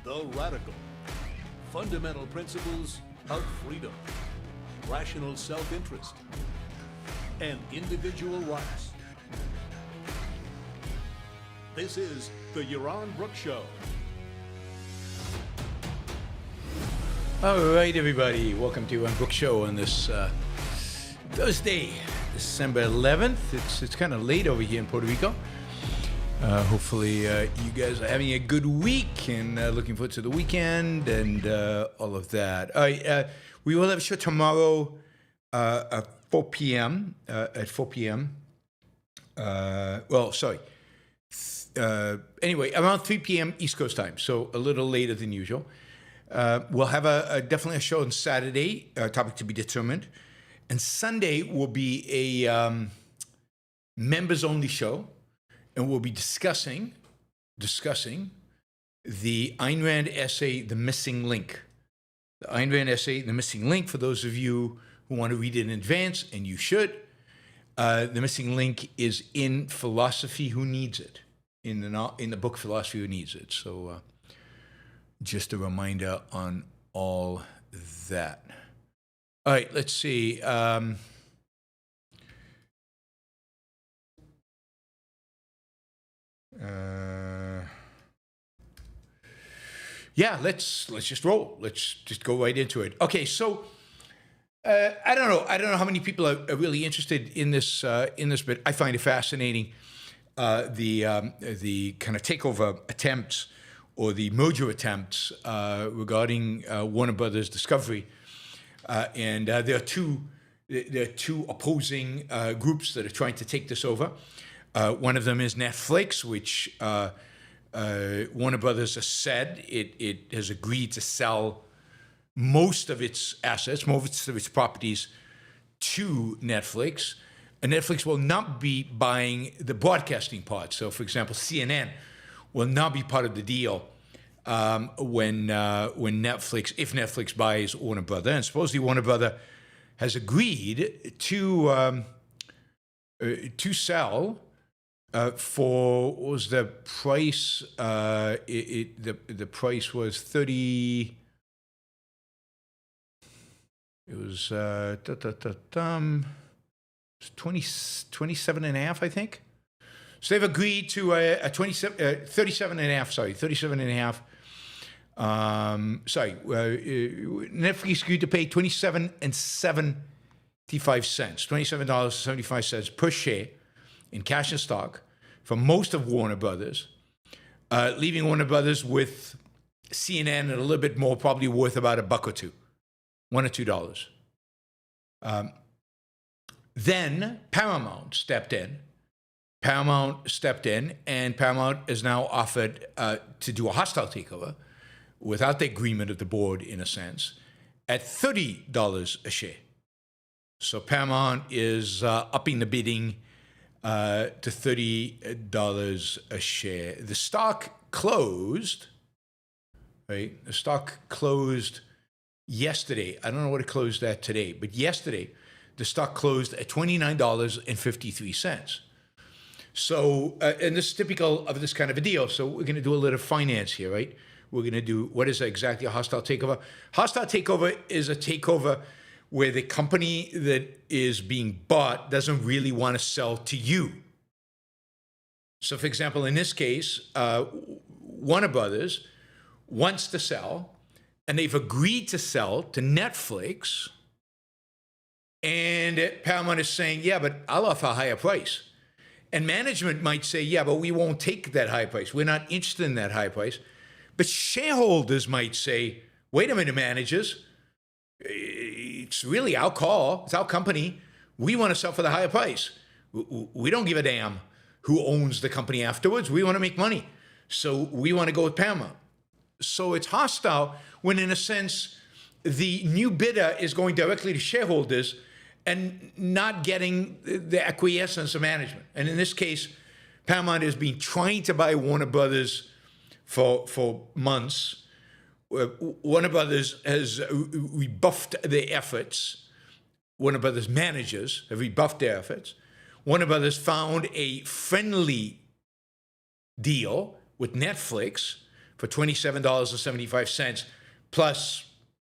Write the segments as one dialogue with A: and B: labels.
A: The Radical. Fundamental principles of freedom, rational self-interest, and individual rights. This is the Yaron Brook Show.
B: All right, everybody. Welcome to Yaron Brook Show on this Thursday, December 11th. It's kind of late over here in Puerto Rico. Hopefully, you guys are having a good week and looking forward to the weekend and all of that. All right, we will have a show tomorrow at 4 p.m. Anyway, around 3 p.m. East Coast time, so a little later than usual. We'll have definitely a show on Saturday, topic to be determined. And Sunday will be a members-only show. And we'll be discussing the Ayn Rand essay, The Missing Link. The Ayn Rand essay, The Missing Link, for those of you who want to read it in advance, and you should. The Missing Link is in Philosophy Who Needs It, in the book Philosophy Who Needs It. So just a reminder on all that. All right, let's see. Let's just roll. Let's just go right into it. Okay, so I don't know how many people are really interested in this, but I find it fascinating. The kind of takeover attempts or the merger attempts regarding Warner Brothers Discovery, and there are two opposing groups that are trying to take this over. One of them is Netflix, which Warner Brothers has said it has agreed to sell most of its assets, most of its properties to Netflix. And Netflix will not be buying the broadcasting part. So, for example, CNN will not be part of the deal when Netflix buys Warner Brothers. And supposedly Warner Brothers has agreed to sell. For what was the price? The price was 30. It was 27 and a half, I think. So they've agreed to 37 and a half. Sorry, 37 and a half. Netflix agreed to pay $27.75 per share in cash and stock for most of Warner Brothers, leaving Warner Brothers with CNN and a little bit more, probably worth about $1 or $2, $1 or $2. Then Paramount stepped in. And Paramount is now offered to do a hostile takeover without the agreement of the board, in a sense, at $30 a share. So Paramount is upping the bidding to $30 a share. The stock closed, right? The stock closed yesterday. I don't know what it closed at today, but yesterday the stock closed at $29.53. So, and this is typical of this kind of a deal. So we're going to do a little finance here, right? We're going to do, what is exactly a hostile takeover? Hostile takeover is a takeover where the company that is being bought doesn't really want to sell to you. So, for example, in this case, Warner Brothers wants to sell, and they've agreed to sell to Netflix, and Paramount is saying, yeah, but I'll offer a higher price. And management might say, yeah, but we won't take that high price. We're not interested in that high price. But shareholders might say, wait a minute, managers, it's really our call. It's our company. We want to sell for the higher price. We don't give a damn who owns the company afterwards. We want to make money. So we want to go with Paramount. So it's hostile when, in a sense, the new bidder is going directly to shareholders and not getting the acquiescence of management. And in this case, Paramount has been trying to buy Warner Brothers for months. Warner Brothers has rebuffed their efforts. Warner Brothers managers have rebuffed their efforts. Warner Brothers found a friendly deal with Netflix for $27.75 plus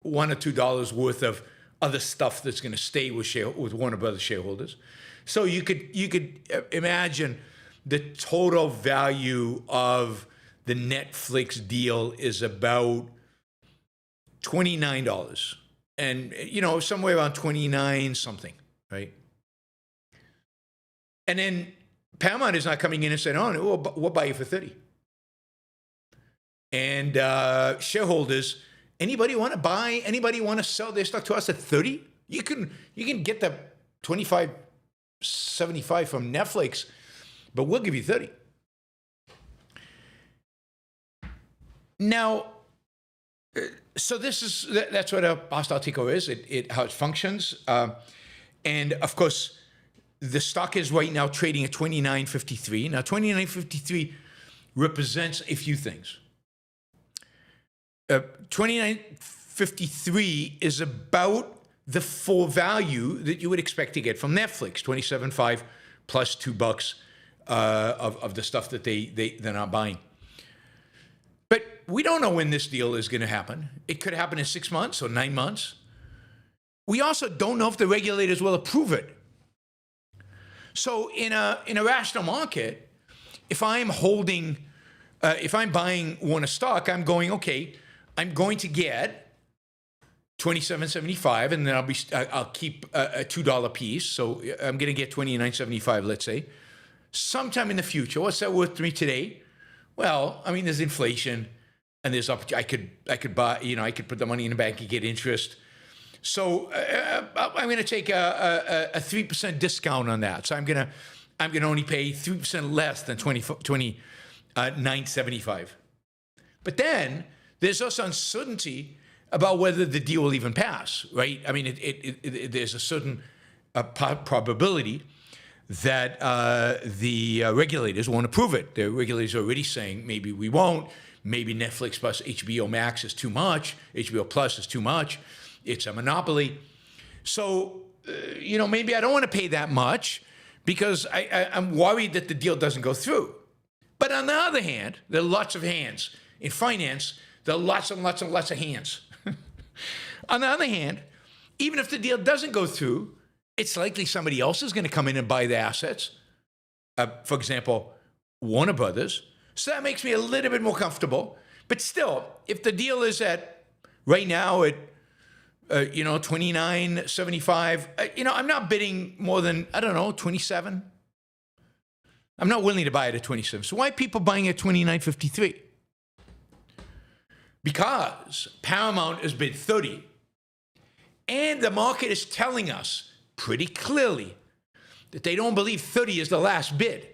B: $1 or $2 worth of other stuff that's going to stay with Warner Brothers shareholders. So you could imagine the total value of the Netflix deal is about $29, and somewhere around 29 something, right? And then Paramount is not coming in and saying, "Oh, we'll buy you for 30." And shareholders, anybody want to buy? Anybody want to sell their stock to us at 30? You can get the 25.75 from Netflix, but we'll give you 30. Now, so that's what a hostile takeover is. How it functions, and of course, the stock is right now trading at $29.53. Now, $29.53 represents a few things. $29.53 is about the full value that you would expect to get from Netflix, $27.5 plus $2 of the stuff that they're not buying. But we don't know when this deal is going to happen. It could happen in 6 months or 9 months. We also don't know if the regulators will approve it. So in a rational market, if I'm buying Warner stock, I'm going, okay, I'm going to get $27.75, and then I'll keep a $2 piece. So I'm going to get $29.75, let's say. Sometime in the future, what's that worth to me today? Well, I mean, there's inflation, and there's I could buy, I could put the money in the bank and get interest. So I'm going to take a 3% discount on that. So I'm going to only pay 3% less than $29.75. But then there's also uncertainty about whether the deal will even pass, right? I mean, there's a certain probability that the regulators won't approve it. The regulators are already saying maybe we won't. Maybe Netflix plus HBO Max is too much. HBO Plus is too much. It's a monopoly. So, maybe I don't want to pay that much because I'm worried that the deal doesn't go through. But on the other hand, there are lots of hands. In finance, there are lots and lots and lots of hands. On the other hand, even if the deal doesn't go through, it's likely somebody else is going to come in and buy the assets. For example, Warner Brothers. So that makes me a little bit more comfortable. But still, if the deal is right now at $29.75, I'm not bidding more than, 27. I'm not willing to buy it at 27. So why are people buying at $29.53? Because Paramount has bid 30, and the market is telling us pretty clearly that they don't believe 30 is the last bid.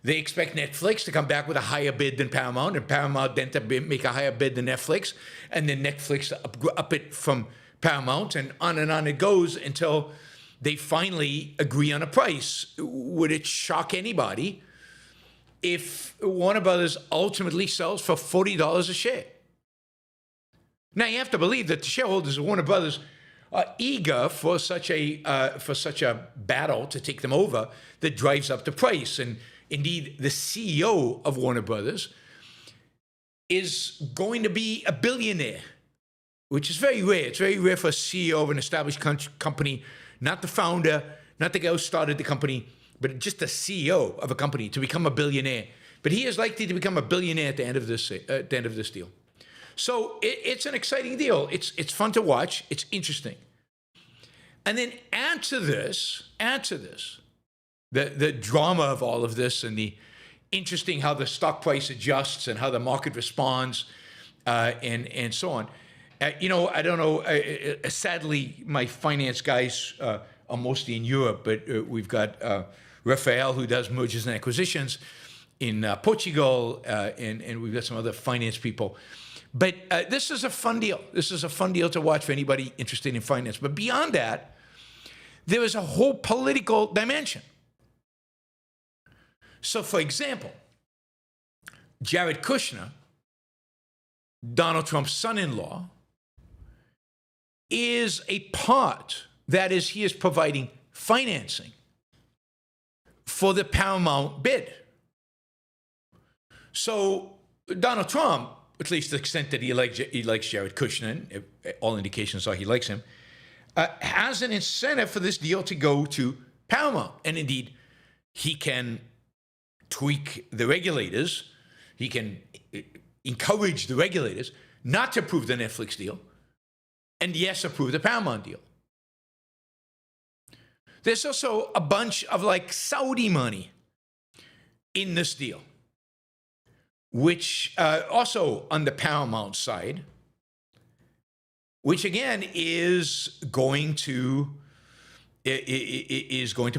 B: They expect Netflix to come back with a higher bid than Paramount, and Paramount then to make a higher bid than Netflix, and then Netflix to up it from Paramount, and on it goes until they finally agree on a price. Would it shock anybody if Warner Brothers ultimately sells for $40 a share? Now, you have to believe that the shareholders of Warner Brothers are eager for such a battle to take them over that drives up the price. And indeed, the CEO of Warner Brothers is going to be a billionaire, which is very rare. It's very rare for a CEO of an established company, not the founder, not the guy who started the company, but just the CEO of a company to become a billionaire. But he is likely to become a billionaire at the end of this deal. So it's an exciting deal. It's fun to watch. It's interesting. And then add to this, the drama of all of this and the interesting how the stock price adjusts and how the market responds and so on. I don't know. Sadly, my finance guys are mostly in Europe, but we've got Rafael, who does mergers and acquisitions in Portugal, and we've got some other finance people. But this is a fun deal. This is a fun deal to watch for anybody interested in finance. But beyond that, there is a whole political dimension. So, for example, Jared Kushner, Donald Trump's son-in-law, is a part, that is, he is providing financing for the Paramount bid. So Donald Trump, at least to the extent that he likes Jared Kushner, all indications are he likes him, has an incentive for this deal to go to Paramount. And indeed, he can tweak the regulators. He can encourage the regulators not to approve the Netflix deal and yes, approve the Paramount deal. There's also a bunch of like Saudi money in this deal, which also on the Paramount side, which again is going to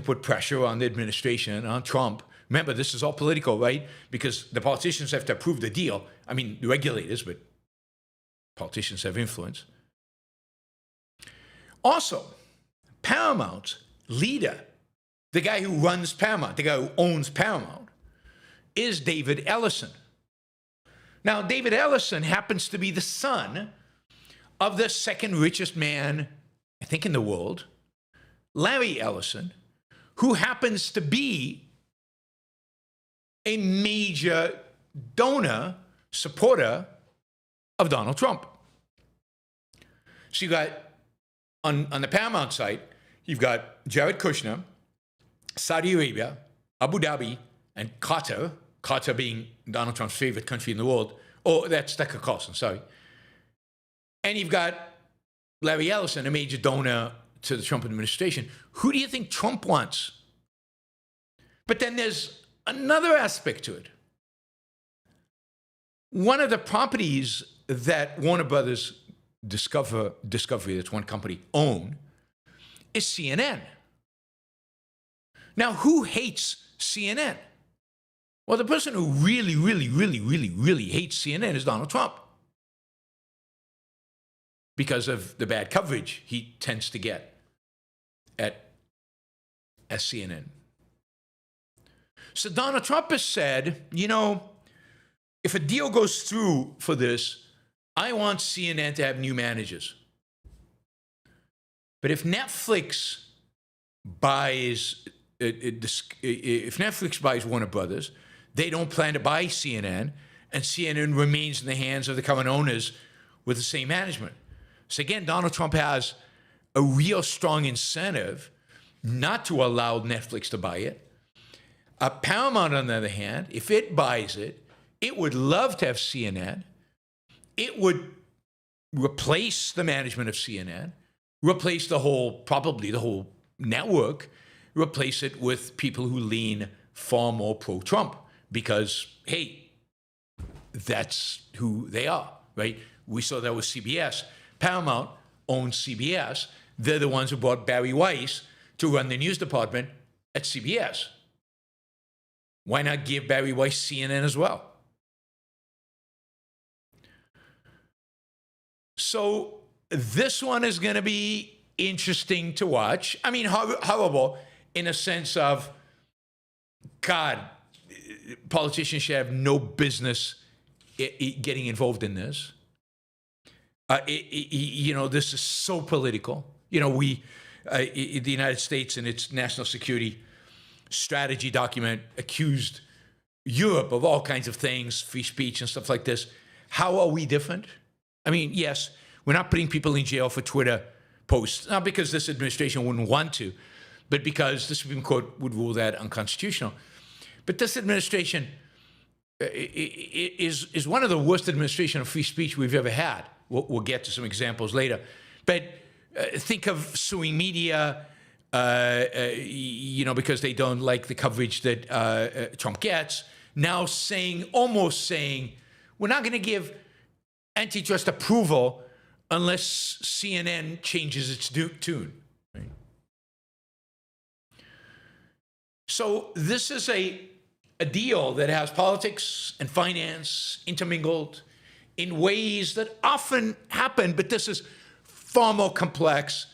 B: put pressure on the administration, on Trump. Remember, this is all political, right? Because the politicians have to approve the deal. I mean, the regulators, but politicians have influence. Also, Paramount's leader, the guy who runs Paramount, the guy who owns Paramount, is David Ellison. Now, David Ellison happens to be the son of the second richest man, I think, in the world, Larry Ellison, who happens to be a major donor, supporter of Donald Trump. So you got, on the Paramount side, you've got Jared Kushner, Saudi Arabia, Abu Dhabi, and Qatar, Qatar being Donald Trump's favorite country in the world. Oh, that's Tucker Carlson, sorry. And you've got Larry Ellison, a major donor to the Trump administration. Who do you think Trump wants? But then there's another aspect to it. One of the properties that Warner Brothers Discovery, that's one company, own, is CNN. Now, who hates CNN? Well, the person who really hates CNN is Donald Trump, because of the bad coverage he tends to get at CNN. So Donald Trump has said, you know, if a deal goes through for this, I want CNN to have new managers. But if Netflix buys Warner Brothers, they don't plan to buy CNN, and CNN remains in the hands of the current owners with the same management. So again, Donald Trump has a real strong incentive not to allow Netflix to buy it. Paramount, on the other hand, if it buys it, it would love to have CNN. It would replace the management of CNN, replace probably the whole network, replace it with people who lean far more pro-Trump because, hey, that's who they are, right? We saw that with CBS. Paramount owns CBS. They're the ones who brought Barry Weiss to run the news department at CBS. Why not give Barry Weiss CNN as well? So this one is going to be interesting to watch. I mean, horrible in a sense of, God, politicians should have no business getting involved in this. This is so political. You know, the United States in its national security strategy document accused Europe of all kinds of things, free speech and stuff like this. How are we different? I mean, yes, we're not putting people in jail for Twitter posts, not because this administration wouldn't want to, but because the Supreme Court would rule that unconstitutional. But this administration is one of the worst administrations of free speech we've ever had. We'll get to some examples later. But think of suing media, because they don't like the coverage that Trump gets. Now almost saying, we're not going to give antitrust approval unless CNN changes its tune. Right? So this is a deal that has politics and finance intermingled in ways that often happen, but this is far more complex,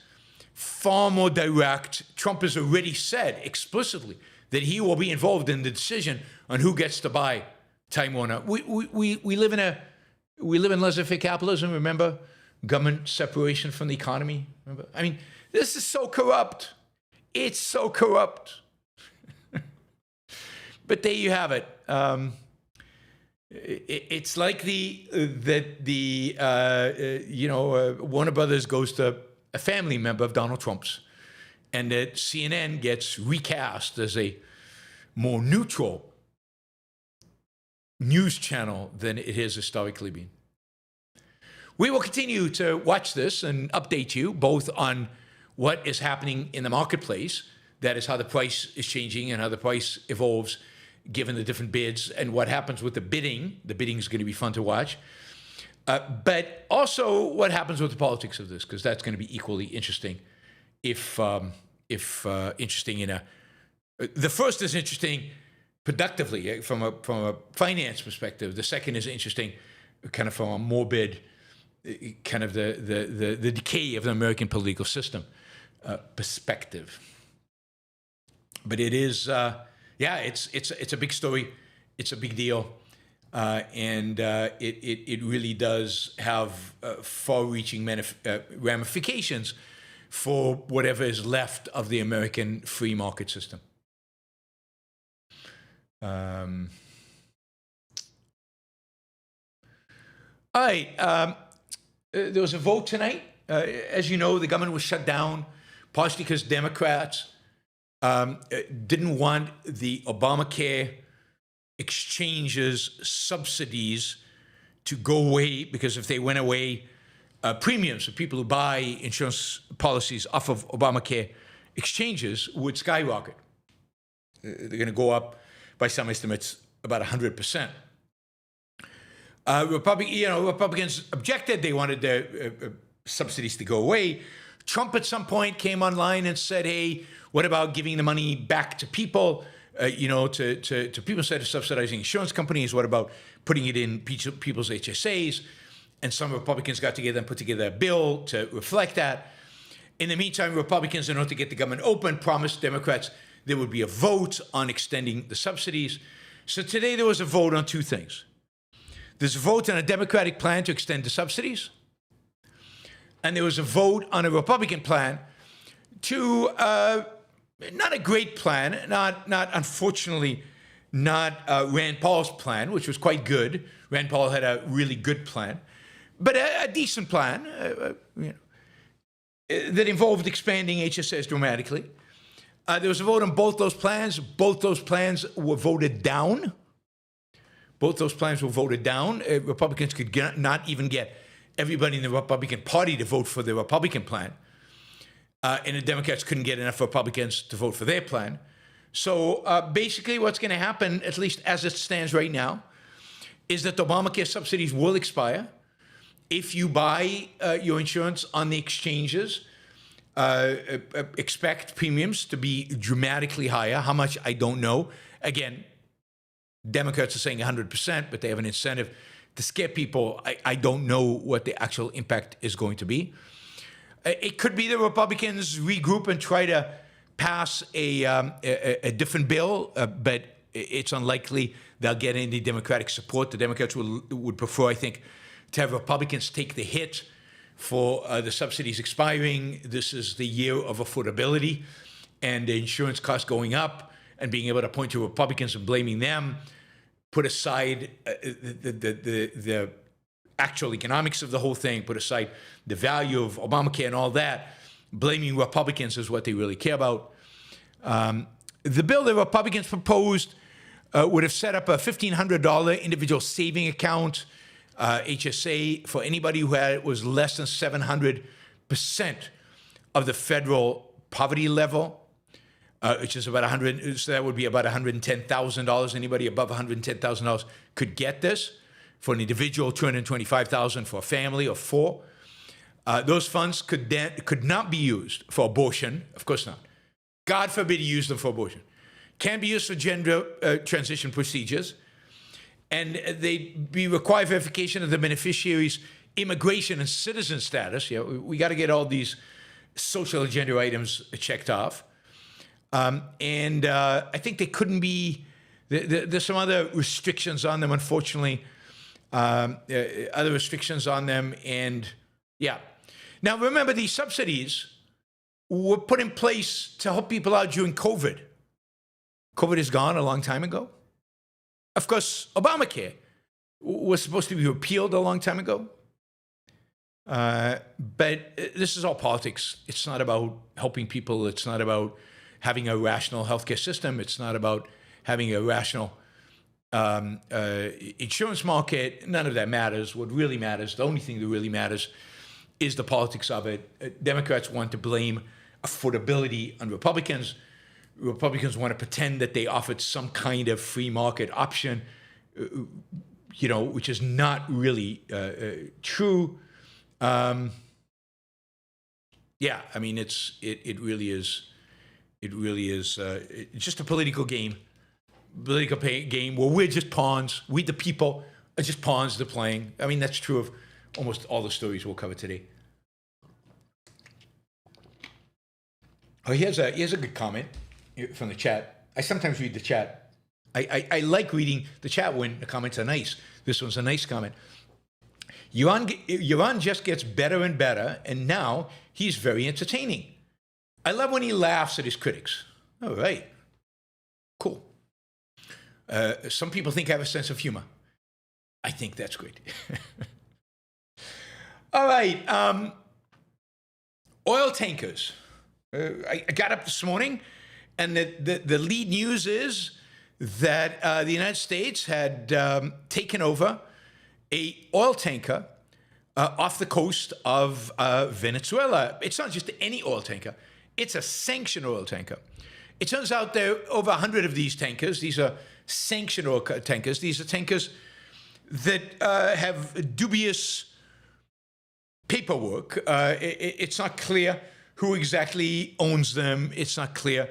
B: far more direct. Trump has already said explicitly that he will be involved in the decision on who gets to buy Time Warner. We live in laissez-faire capitalism, remember? Government separation from the economy, remember? I mean, this is so corrupt. It's so corrupt. But there you have it. It's like Warner Brothers goes to a family member of Donald Trump's, and that CNN gets recast as a more neutral news channel than it has historically been. We will continue to watch this and update you both on what is happening in the marketplace, that is how the price is changing and how the price evolves given the different bids, and what happens with the bidding. The bidding is going to be fun to watch. But also what happens with the politics of this, because that's going to be equally interesting, if interesting in a... The first is interesting productively from a finance perspective. The second is interesting kind of from a morbid, kind of the decay of the American political system perspective. But it is... it's a big story. It's a big deal. And it really does have far-reaching ramifications for whatever is left of the American free market system. All right. There was a vote tonight. As you know, the government was shut down, partially because Democrats didn't want the Obamacare exchanges subsidies to go away, because if they went away, premiums for people who buy insurance policies off of Obamacare exchanges would skyrocket. They're going to go up, by some estimates, about 100%. Republicans objected. They wanted their subsidies to go away. Trump at some point came online and said, hey, what about giving the money back to people, to people instead of subsidizing insurance companies? What about putting it in people's HSAs? And some Republicans got together and put together a bill to reflect that. In the meantime, Republicans, in order to get the government open, promised Democrats there would be a vote on extending the subsidies. So today there was a vote on two things. There's a vote on a Democratic plan to extend the subsidies, and there was a vote on a Republican plan to, not a great plan, unfortunately, not Rand Paul's plan, which was quite good. Rand Paul had a really good plan, but a decent plan that involved expanding HSS dramatically. There was a vote on both those plans. Both those plans were voted down. Republicans could not even get everybody in the Republican Party to vote for the Republican plan. And the Democrats couldn't get enough Republicans to vote for their plan. So basically what's going to happen, at least as it stands right now, is that the Obamacare subsidies will expire. If you buy your insurance on the exchanges, expect premiums to be dramatically higher. How much, I don't know. Again, Democrats are saying 100%, but they have an incentive to scare people. I don't know what the actual impact is going to be. It could be the Republicans regroup and try to pass a different bill, but it's unlikely they'll get any Democratic support. The Democrats would prefer, I think, to have Republicans take the hit for the subsidies expiring. This is the year of affordability and the insurance costs going up, and being able to point to Republicans and blaming them, put aside the actual economics of the whole thing, put aside the value of Obamacare and all that, blaming Republicans is what they really care about. The bill the Republicans proposed would have set up a $1,500 individual saving account, HSA, for anybody who was less than 700% of the federal poverty level, which is about so that would be about $110,000. Anybody above $110,000 could get this. For an individual, $225,000 for a family of four. Those funds could not be used for abortion. Of course not. God forbid you use them for abortion. Can be used for gender transition procedures. And they'd be required verification of the beneficiary's immigration and citizen status. We got to get all these social agenda items checked off. And I think they couldn't be, there's some other restrictions on them, unfortunately. Other restrictions on them, and yeah. Now remember, these subsidies were put in place to help people out during COVID. COVID is gone a long time ago. Of course, Obamacare was supposed to be repealed a long time ago. But this is all politics. It's not about helping people. It's not about having a rational healthcare system. It's not about having a rational insurance market. None of that matters. What really matters, the only thing that really matters, is the politics of it. Democrats want to blame affordability on Republicans. Republicans want to pretend that they offered some kind of free market option, which is not really true. Yeah, I mean, it really is it's just a political game where we're just pawns. We, the people, are just pawns they're playing. I mean, that's true of almost all the stories we'll cover today. Oh, here's a good comment from the chat. I sometimes read the chat. I like reading the chat when the comments are nice. This one's a nice comment. Yaron just gets better and better, and now he's very entertaining. I love when he laughs at his critics. All right. Cool. Some people think I have a sense of humor. I think that's great. All right. Oil tankers. I got up this morning, and the lead news is that the United States had taken over a oil tanker off the coast of Venezuela. It's not just any oil tanker. It's a sanctioned oil tanker. It turns out there are over 100 of these tankers. These are sanctioned oil tankers. These are tankers that have dubious paperwork. It's not clear who exactly owns them. It's not clear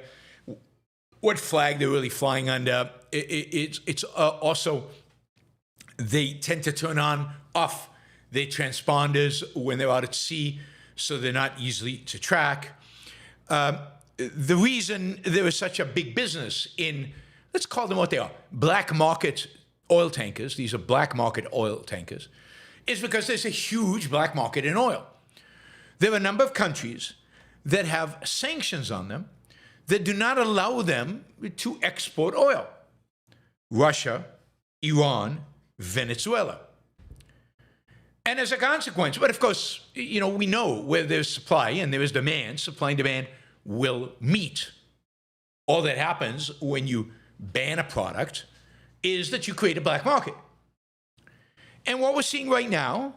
B: what flag they're really flying under. It's also, they tend to turn on, off their transponders when they're out at sea, so they're not easily to track. The reason there is such a big business in, let's call them what they are, black market oil tankers, these are black market oil tankers, is because there's a huge black market in oil. There are a number of countries that have sanctions on them that do not allow them to export oil. Russia, Iran, Venezuela. And as a consequence, but of course, we know where there's supply and there is demand, supply and demand will meet. All that happens when you ban a product is that you create a black market. And what we're seeing right now,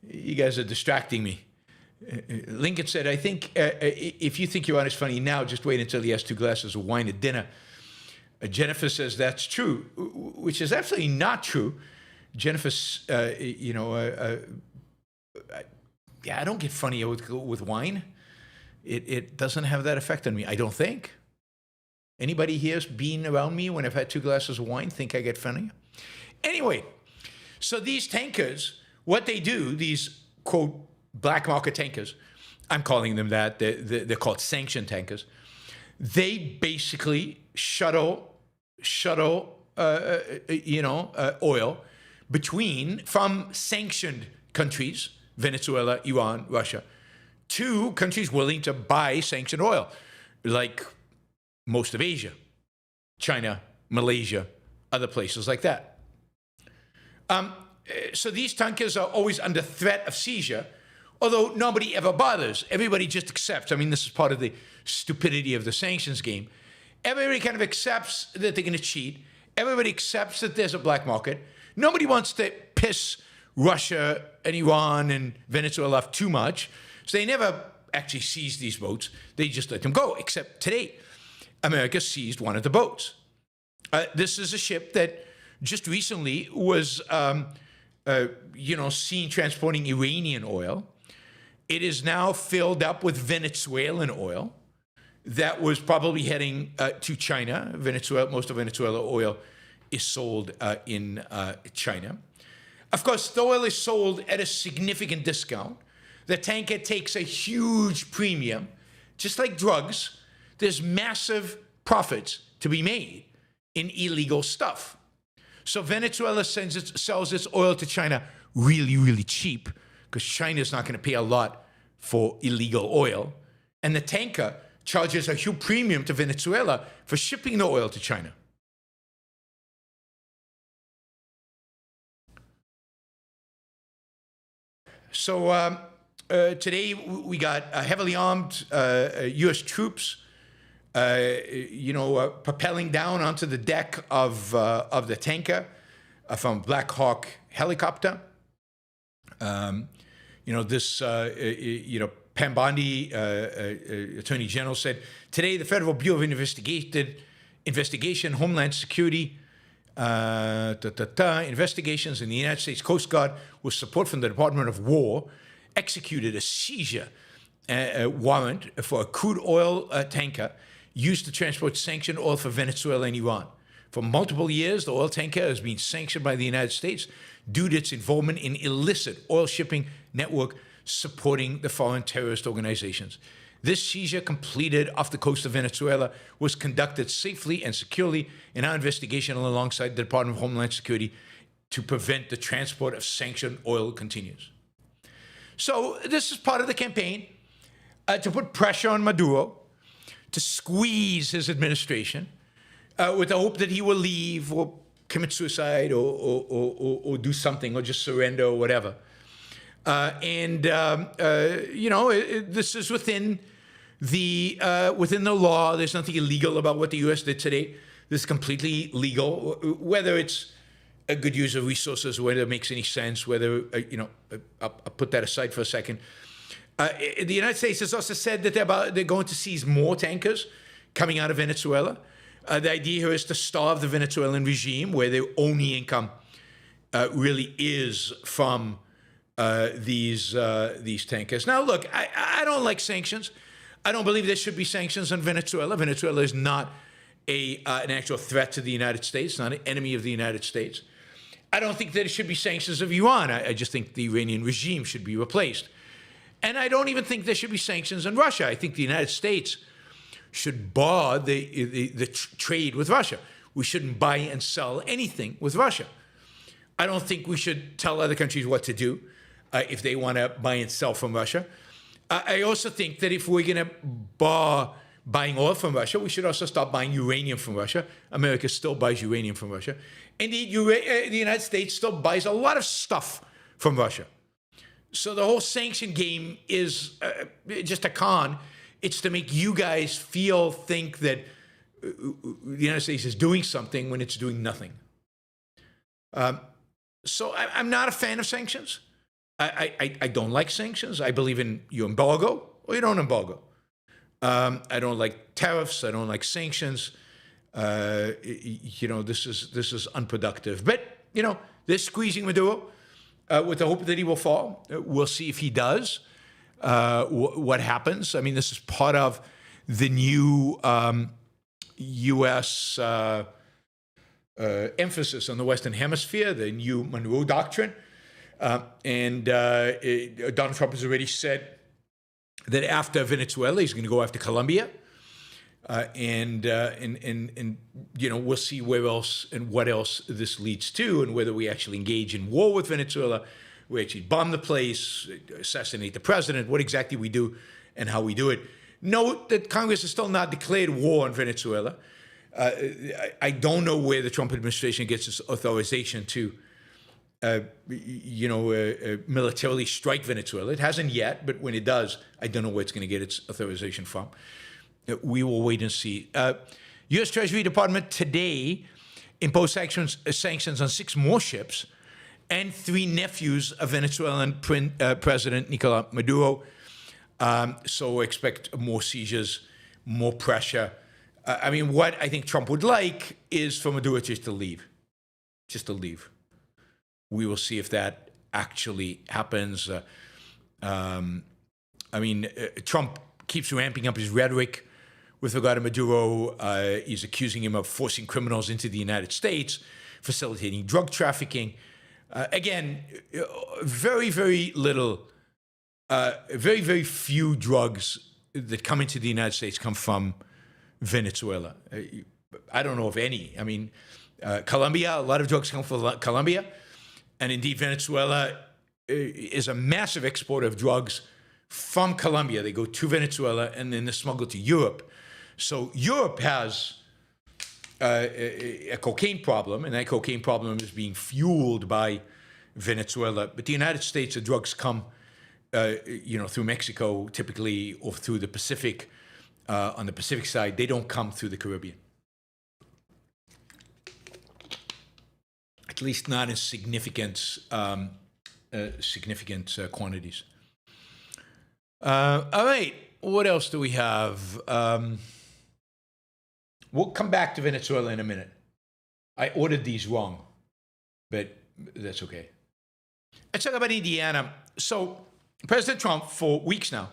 B: you guys are distracting me. Lincoln said, I think if you think Yaron is funny now, just wait until he has 2 glasses of wine at dinner. Jennifer says that's true, which is absolutely not true. Jennifer, I don't get funny with wine. It doesn't have that effect on me, I don't think. Anybody here's been around me when I've had 2 glasses of wine think I get funny? Anyway, so these tankers, what they do, these, quote, black market tankers, I'm calling them that, they're called sanctioned tankers, they basically shuttle oil from sanctioned countries, Venezuela, Iran, Russia, to countries willing to buy sanctioned oil, like most of Asia, China, Malaysia, other places like that. So these tankers are always under threat of seizure, although nobody ever bothers. Everybody just accepts. I mean, this is part of the stupidity of the sanctions game. Everybody kind of accepts that they're going to cheat. Everybody accepts that there's a black market. Nobody wants to piss Russia and Iran and Venezuela off too much, so they never actually seize these boats. They just let them go, except today, America seized one of the boats. This is a ship that just recently was, seen transporting Iranian oil. It is now filled up with Venezuelan oil that was probably heading to China. Venezuela, most of Venezuela oil is sold in China. Of course, the oil is sold at a significant discount. The tanker takes a huge premium. Just like drugs, there's massive profits to be made in illegal stuff. So Venezuela sells its oil to China really, really cheap because China's not going to pay a lot for illegal oil. And the tanker charges a huge premium to Venezuela for shipping the oil to China. So today we got heavily armed U.S. troops, propelling down onto the deck of the tanker from Black Hawk helicopter. Pam Bondi, Attorney General, said today the Federal Bureau of Investigation, Homeland Security, investigations in the United States Coast Guard with support from the Department of War executed a seizure warrant for a crude oil tanker used to transport sanctioned oil for Venezuela and Iran. For multiple years, the oil tanker has been sanctioned by the United States due to its involvement in illicit oil shipping network supporting the foreign terrorist organizations. This seizure, completed off the coast of Venezuela, was conducted safely and securely in our investigation alongside the Department of Homeland Security to prevent the transport of sanctioned oil continues. So this is part of the campaign to put pressure on Maduro, to squeeze his administration, with the hope that he will leave or commit suicide or do something or just surrender or whatever. This is within the law. There's nothing illegal about what the U.S. did today. This is completely legal, whether it's a good use of resources, whether it makes any sense, whether, I'll put that aside for a second. The United States has also said that they're going to seize more tankers coming out of Venezuela. The idea here is to starve the Venezuelan regime, where their only income really is from these tankers. Now, look, I don't like sanctions. I don't believe there should be sanctions on Venezuela. Venezuela is not an actual threat to the United States, not an enemy of the United States. I don't think that there should be sanctions of Iran. I just think the Iranian regime should be replaced. And I don't even think there should be sanctions on Russia. I think the United States should bar the trade with Russia. We shouldn't buy and sell anything with Russia. I don't think we should tell other countries what to do if they want to buy and sell from Russia. I also think that if we're going to bar buying oil from Russia, we should also stop buying uranium from Russia. America still buys uranium from Russia. Indeed, the United States still buys a lot of stuff from Russia. So the whole sanction game is just a con. It's to make you guys think that the United States is doing something when it's doing nothing. So I'm not a fan of sanctions. I don't like sanctions. I believe in you embargo or you don't embargo. I don't like tariffs. I don't like sanctions. This is unproductive. But, they're squeezing Maduro with the hope that he will fall. We'll see if he does. What happens. I mean, this is part of the new U.S. Emphasis on the Western Hemisphere, the new Monroe Doctrine. Donald Trump has already said that after Venezuela, he's going to go after Colombia. We'll see where else and what else this leads to, and whether we actually engage in war with Venezuela, we actually bomb the place, assassinate the president, what exactly we do and how we do it. Note that Congress has still not declared war on Venezuela. I don't know where the Trump administration gets its authorization to, militarily strike Venezuela. It hasn't yet, but when it does, I don't know where it's going to get its authorization from. We will wait and see. U.S. Treasury Department today imposed sanctions on 6 more ships and 3 nephews of Venezuelan President Nicolas Maduro. So expect more seizures, more pressure. What I think Trump would like is for Maduro just to leave. We will see if that actually happens. Trump keeps ramping up his rhetoric with regard to Maduro. He's accusing him of forcing criminals into the United States, facilitating drug trafficking. Again, very, very little, very, very few drugs that come into the United States come from Venezuela. I don't know of any. Colombia, a lot of drugs come from Colombia. And indeed, Venezuela is a massive exporter of drugs from Colombia. They go to Venezuela and then they're smuggled to Europe. So Europe has a cocaine problem, and that cocaine problem is being fueled by Venezuela. But the United States, the drugs come, through Mexico typically, or through the Pacific. On the Pacific side, they don't come through the Caribbean. At least not in significant quantities. All right, what else do we have? We'll come back to Venezuela in a minute. I ordered these wrong, but that's okay. Let's talk about Indiana. So President Trump, for weeks now,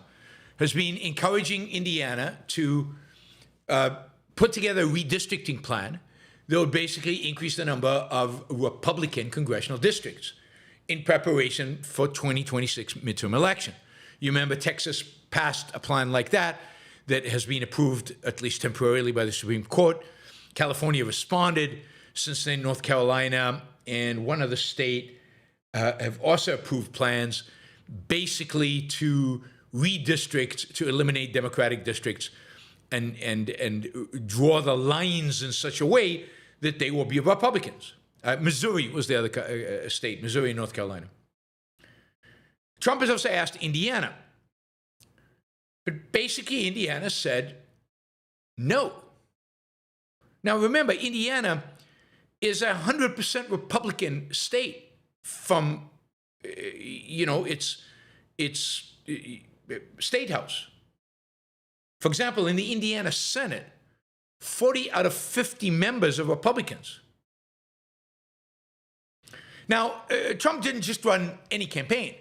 B: has been encouraging Indiana to put together a redistricting plan that would basically increase the number of Republican congressional districts in preparation for 2026 midterm election. You remember Texas passed a plan like that has been approved, at least temporarily, by the Supreme Court. California responded. Since then, North Carolina and one other state have also approved plans basically to redistrict, to eliminate Democratic districts and draw the lines in such a way that they will be Republicans. Missouri was the other state, Missouri and North Carolina. Trump has also asked Indiana. But basically, Indiana said no. Now, remember, Indiana is a 100% Republican state from, its state house. For example, in the Indiana Senate, 40 out of 50 members are Republicans. Now, Trump didn't just run any campaign.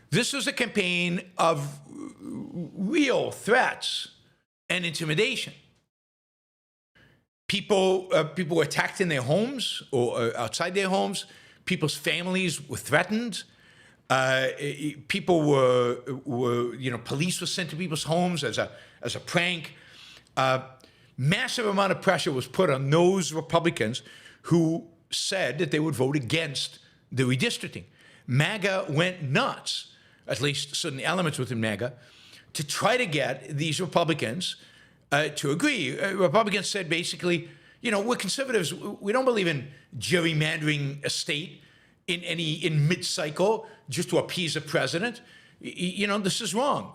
B: This was a campaign of real threats and intimidation. People were attacked in their homes or outside their homes. People's families were threatened. People police were sent to people's homes as a prank. Massive amount of pressure was put on those Republicans who said that they would vote against the redistricting. MAGA went nuts, at least certain elements within MAGA, to try to get these Republicans to agree. Republicans said basically, we're conservatives. We don't believe in gerrymandering a state in mid-cycle just to appease a president. This is wrong.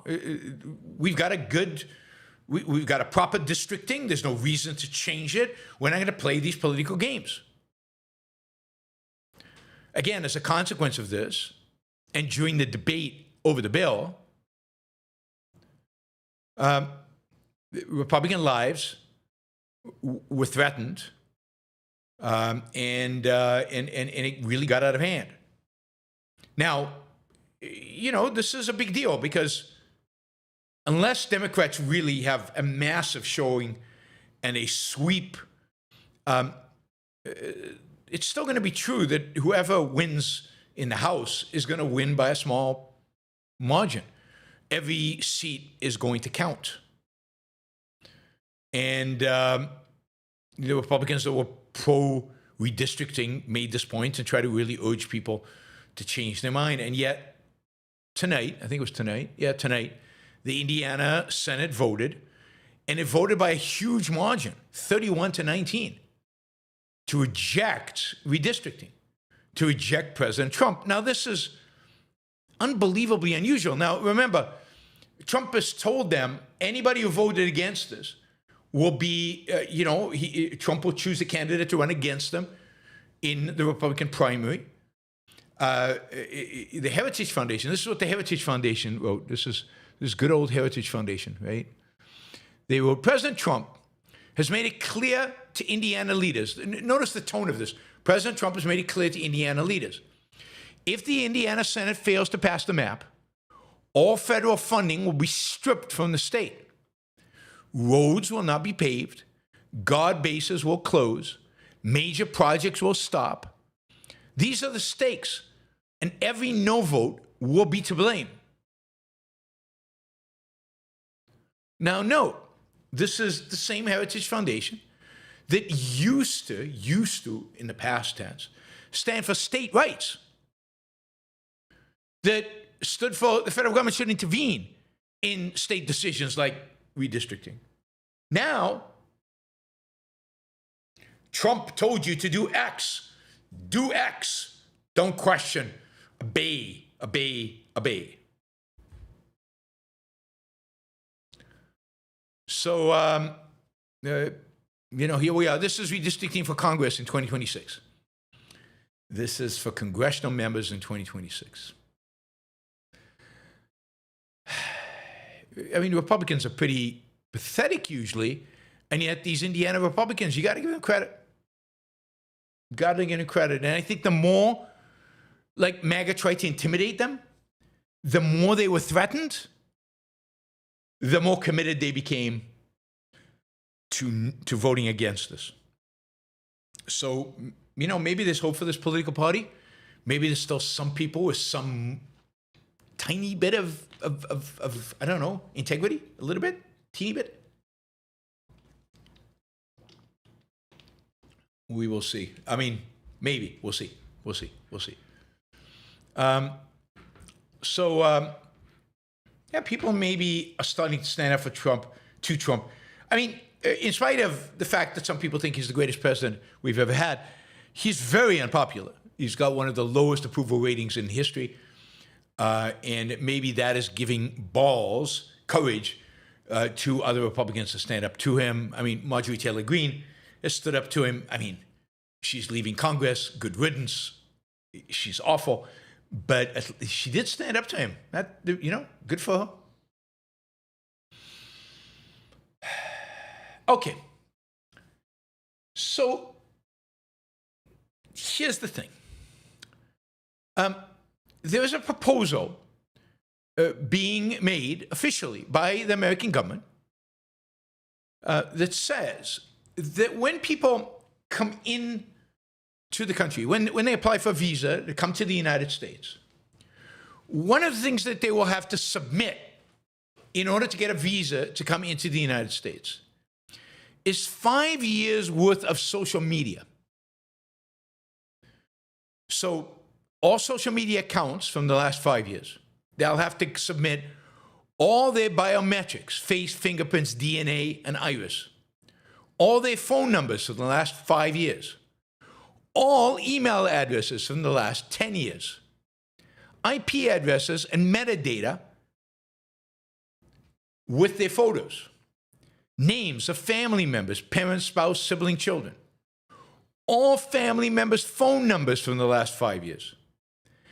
B: We've got a proper districting. There's no reason to change it. We're not going to play these political games. Again, as a consequence of this, and during the debate over the bill, Republican lives were threatened, and it really got out of hand. Now, this is a big deal because unless Democrats really have a massive showing and a sweep, it's still going to be true that whoever wins in the House is going to win by a small margin. Every seat is going to count. And the Republicans that were pro-redistricting made this point and tried to really urge people to change their mind. And yet, tonight, the Indiana Senate voted, and it voted by a huge margin, 31-19, to reject redistricting, to reject President Trump. Now, this is unbelievably unusual. Now, remember, Trump has told them anybody who voted against this will be, Trump will choose a candidate to run against them in the Republican primary. The Heritage Foundation, this is what the Heritage Foundation wrote. This is good old Heritage Foundation, right? They wrote, President Trump has made it clear to Indiana leaders. Notice the tone of this. President Trump has made it clear to Indiana leaders. If the Indiana Senate fails to pass the map, all federal funding will be stripped from the state. Roads will not be paved. Guard bases will close. Major projects will stop. These are the stakes, and every no vote will be to blame. Now, note, this is the same Heritage Foundation that used to, in the past tense, stand for state rights. That stood for the federal government should intervene in state decisions like redistricting. Now, Trump told you to do X. Do X. Don't question. Obey, obey, obey. So, here we are. This is redistricting for Congress in 2026. This is for congressional members in 2026. I mean, Republicans are pretty pathetic usually, and yet these Indiana Republicans, you got to give them credit. Got to give them credit. And I think the more, like, MAGA tried to intimidate them, the more they were threatened, the more committed they became to voting against this. So, maybe there's hope for this political party. Maybe there's still some people with some tiny bit of I don't know, integrity, a little bit, teeny bit. We will see. I mean, maybe. We'll see. We'll see. We'll see. People maybe are starting to stand up for Trump, to Trump. I mean, in spite of the fact that some people think he's the greatest president we've ever had, he's very unpopular. He's got one of the lowest approval ratings in history. And maybe that is giving courage to other Republicans to stand up to him. I mean, Marjorie Taylor Greene has stood up to him. I mean, she's leaving Congress. Good riddance. She's awful. But she did stand up to him. That, good for her. Okay. So here's the thing. There is a proposal being made officially by the American government that says that when people come in to the country, when they apply for a visa to come to the United States, one of the things that they will have to submit in order to get a visa to come into the United States is 5 years worth of social media. So all social media accounts from the last 5 years, they'll have to submit all their biometrics, face, fingerprints, DNA, and iris, all their phone numbers from the last 5 years, all email addresses from the last 10 years, IP addresses and metadata with their photos, names of family members, parents, spouse, sibling, children, all family members' phone numbers from the last 5 years,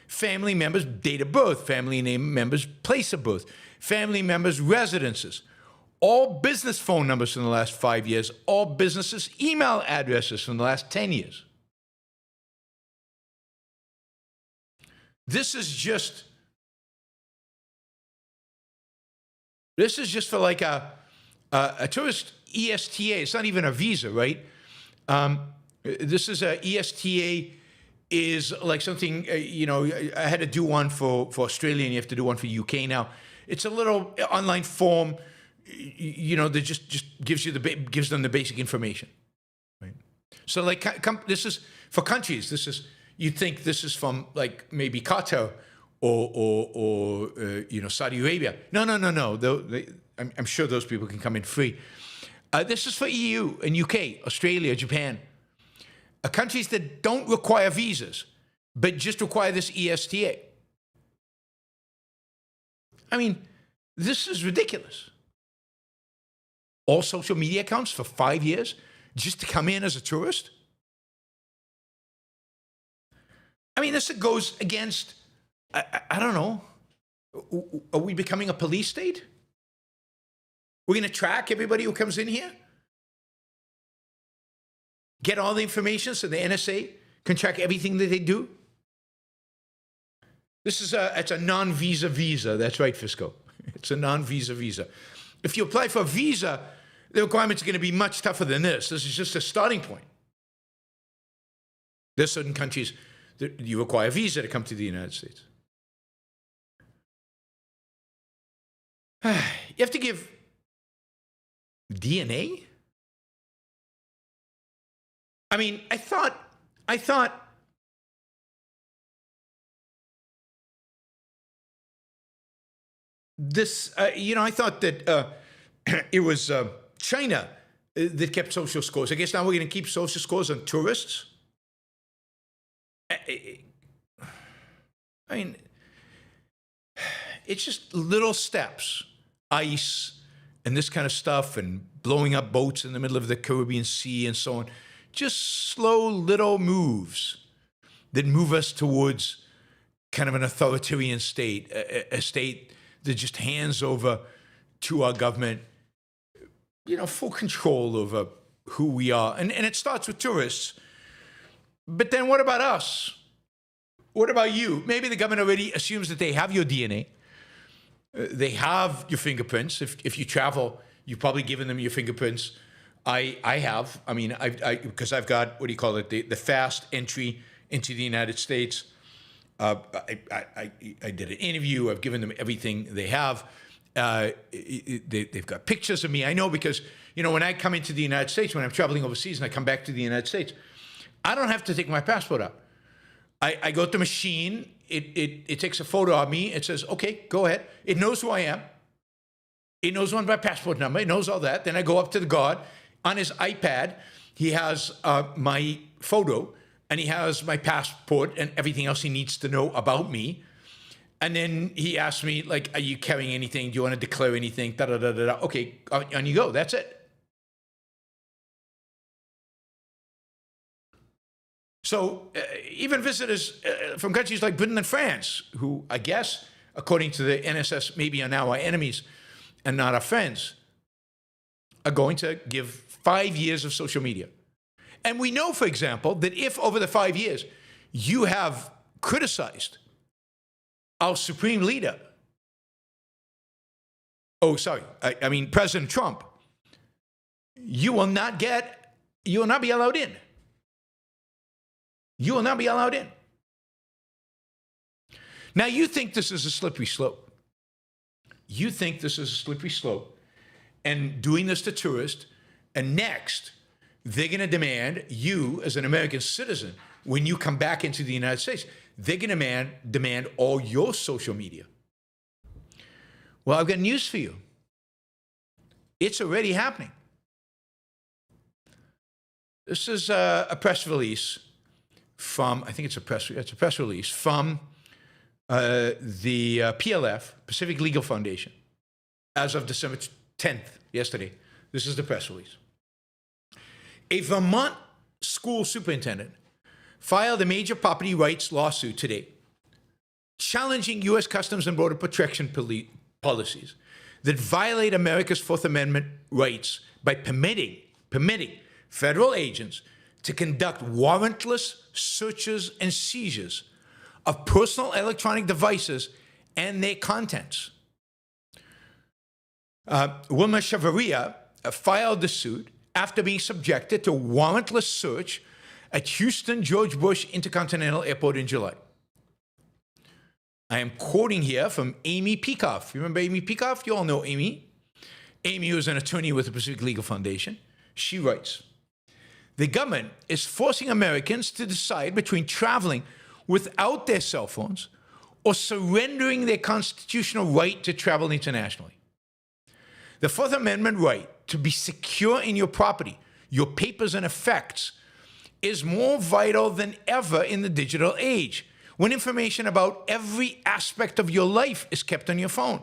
B: family members' date of birth, family name members' place of birth, family members' residences, all business phone numbers from the last 5 years, all businesses' email addresses from the last 10 years. This is just for like a tourist ESTA. It's not even a visa, right? This is a ESTA is like something, I had to do one for Australia, and you have to do one for UK now. It's a little online form, that just gives them the basic information, right? So like, this is for countries. You'd think this is from like maybe Qatar or Saudi Arabia. No. I'm sure those people can come in free. This is for EU and UK, Australia, Japan. Countries that don't require visas, but just require this ESTA. I mean, this is ridiculous. All social media accounts for 5 years just to come in as a tourist? I mean, this goes against, I don't know, are we becoming a police state? We're going to track everybody who comes in here? Get all the information so the NSA can track everything that they do? It's a non-visa visa. That's right, Fisco. It's a non-visa visa. If you apply for a visa, the requirements are going to be much tougher than this. This is just a starting point. There's certain countries that you require a visa to come to the United States. You have to give DNA? I mean, I thought this, I thought that it was China that kept social scores. I guess now we're going to keep social scores on tourists. I mean, it's just little steps, ice and this kind of stuff, and blowing up boats in the middle of the Caribbean Sea and so on. Just slow little moves that move us towards kind of an authoritarian state, a state that just hands over to our government, full control over who we are. And it starts with tourists. But then what about us? What about you? Maybe the government already assumes that they have your DNA. They have your fingerprints. If you travel, you've probably given them your fingerprints. I have. I mean, because I've got, the fast entry into the United States. I did an interview. I've given them everything they have. They've got pictures of me. I know because, when I come into the United States, when I'm traveling overseas and I come back to the United States, I don't have to take my passport out. I go to the machine. It takes a photo of me. It says, okay, go ahead. It knows who I am. It knows my passport number. It knows all that. Then I go up to the guard. On his iPad, he has my photo, and he has my passport and everything else he needs to know about me. And then he asks me, like, are you carrying anything? Do you want to declare anything? Da-da-da-da-da. Okay, on you go. That's it. So even visitors from countries like Britain and France, who I guess, according to the NSS, maybe are now our enemies and not our friends, are going to give 5 years of social media. And we know, for example, that if over the 5 years you have criticized our supreme leader, I mean President Trump, you will not be allowed in. You will not be allowed in. Now, you think this is a slippery slope. You think this is a slippery slope, and doing this to tourists, and next, they're going to demand you, as an American citizen, when you come back into the United States, they're going to demand all your social media. Well, I've got news for you. It's already happening. This is a press release from, I think it's a press release from the PLF, Pacific Legal Foundation, as of December 10th, yesterday. This is the press release. A Vermont school superintendent filed a major property rights lawsuit today, challenging U.S. Customs and Border Protection policies that violate America's Fourth Amendment rights by permitting federal agents to conduct warrantless searches and seizures of personal electronic devices and their contents. Wilma Chavarria filed the suit after being subjected to warrantless search at Houston George Bush Intercontinental Airport in July. I am quoting here from Amy Peikoff. You remember Amy Peikoff? You all know Amy. Amy was an attorney with the Pacific Legal Foundation. She writes, the government is forcing Americans to decide between traveling without their cell phones or surrendering their constitutional right to travel internationally. The Fourth Amendment right to be secure in your property, your papers and effects, is more vital than ever in the digital age, when information about every aspect of your life is kept on your phone.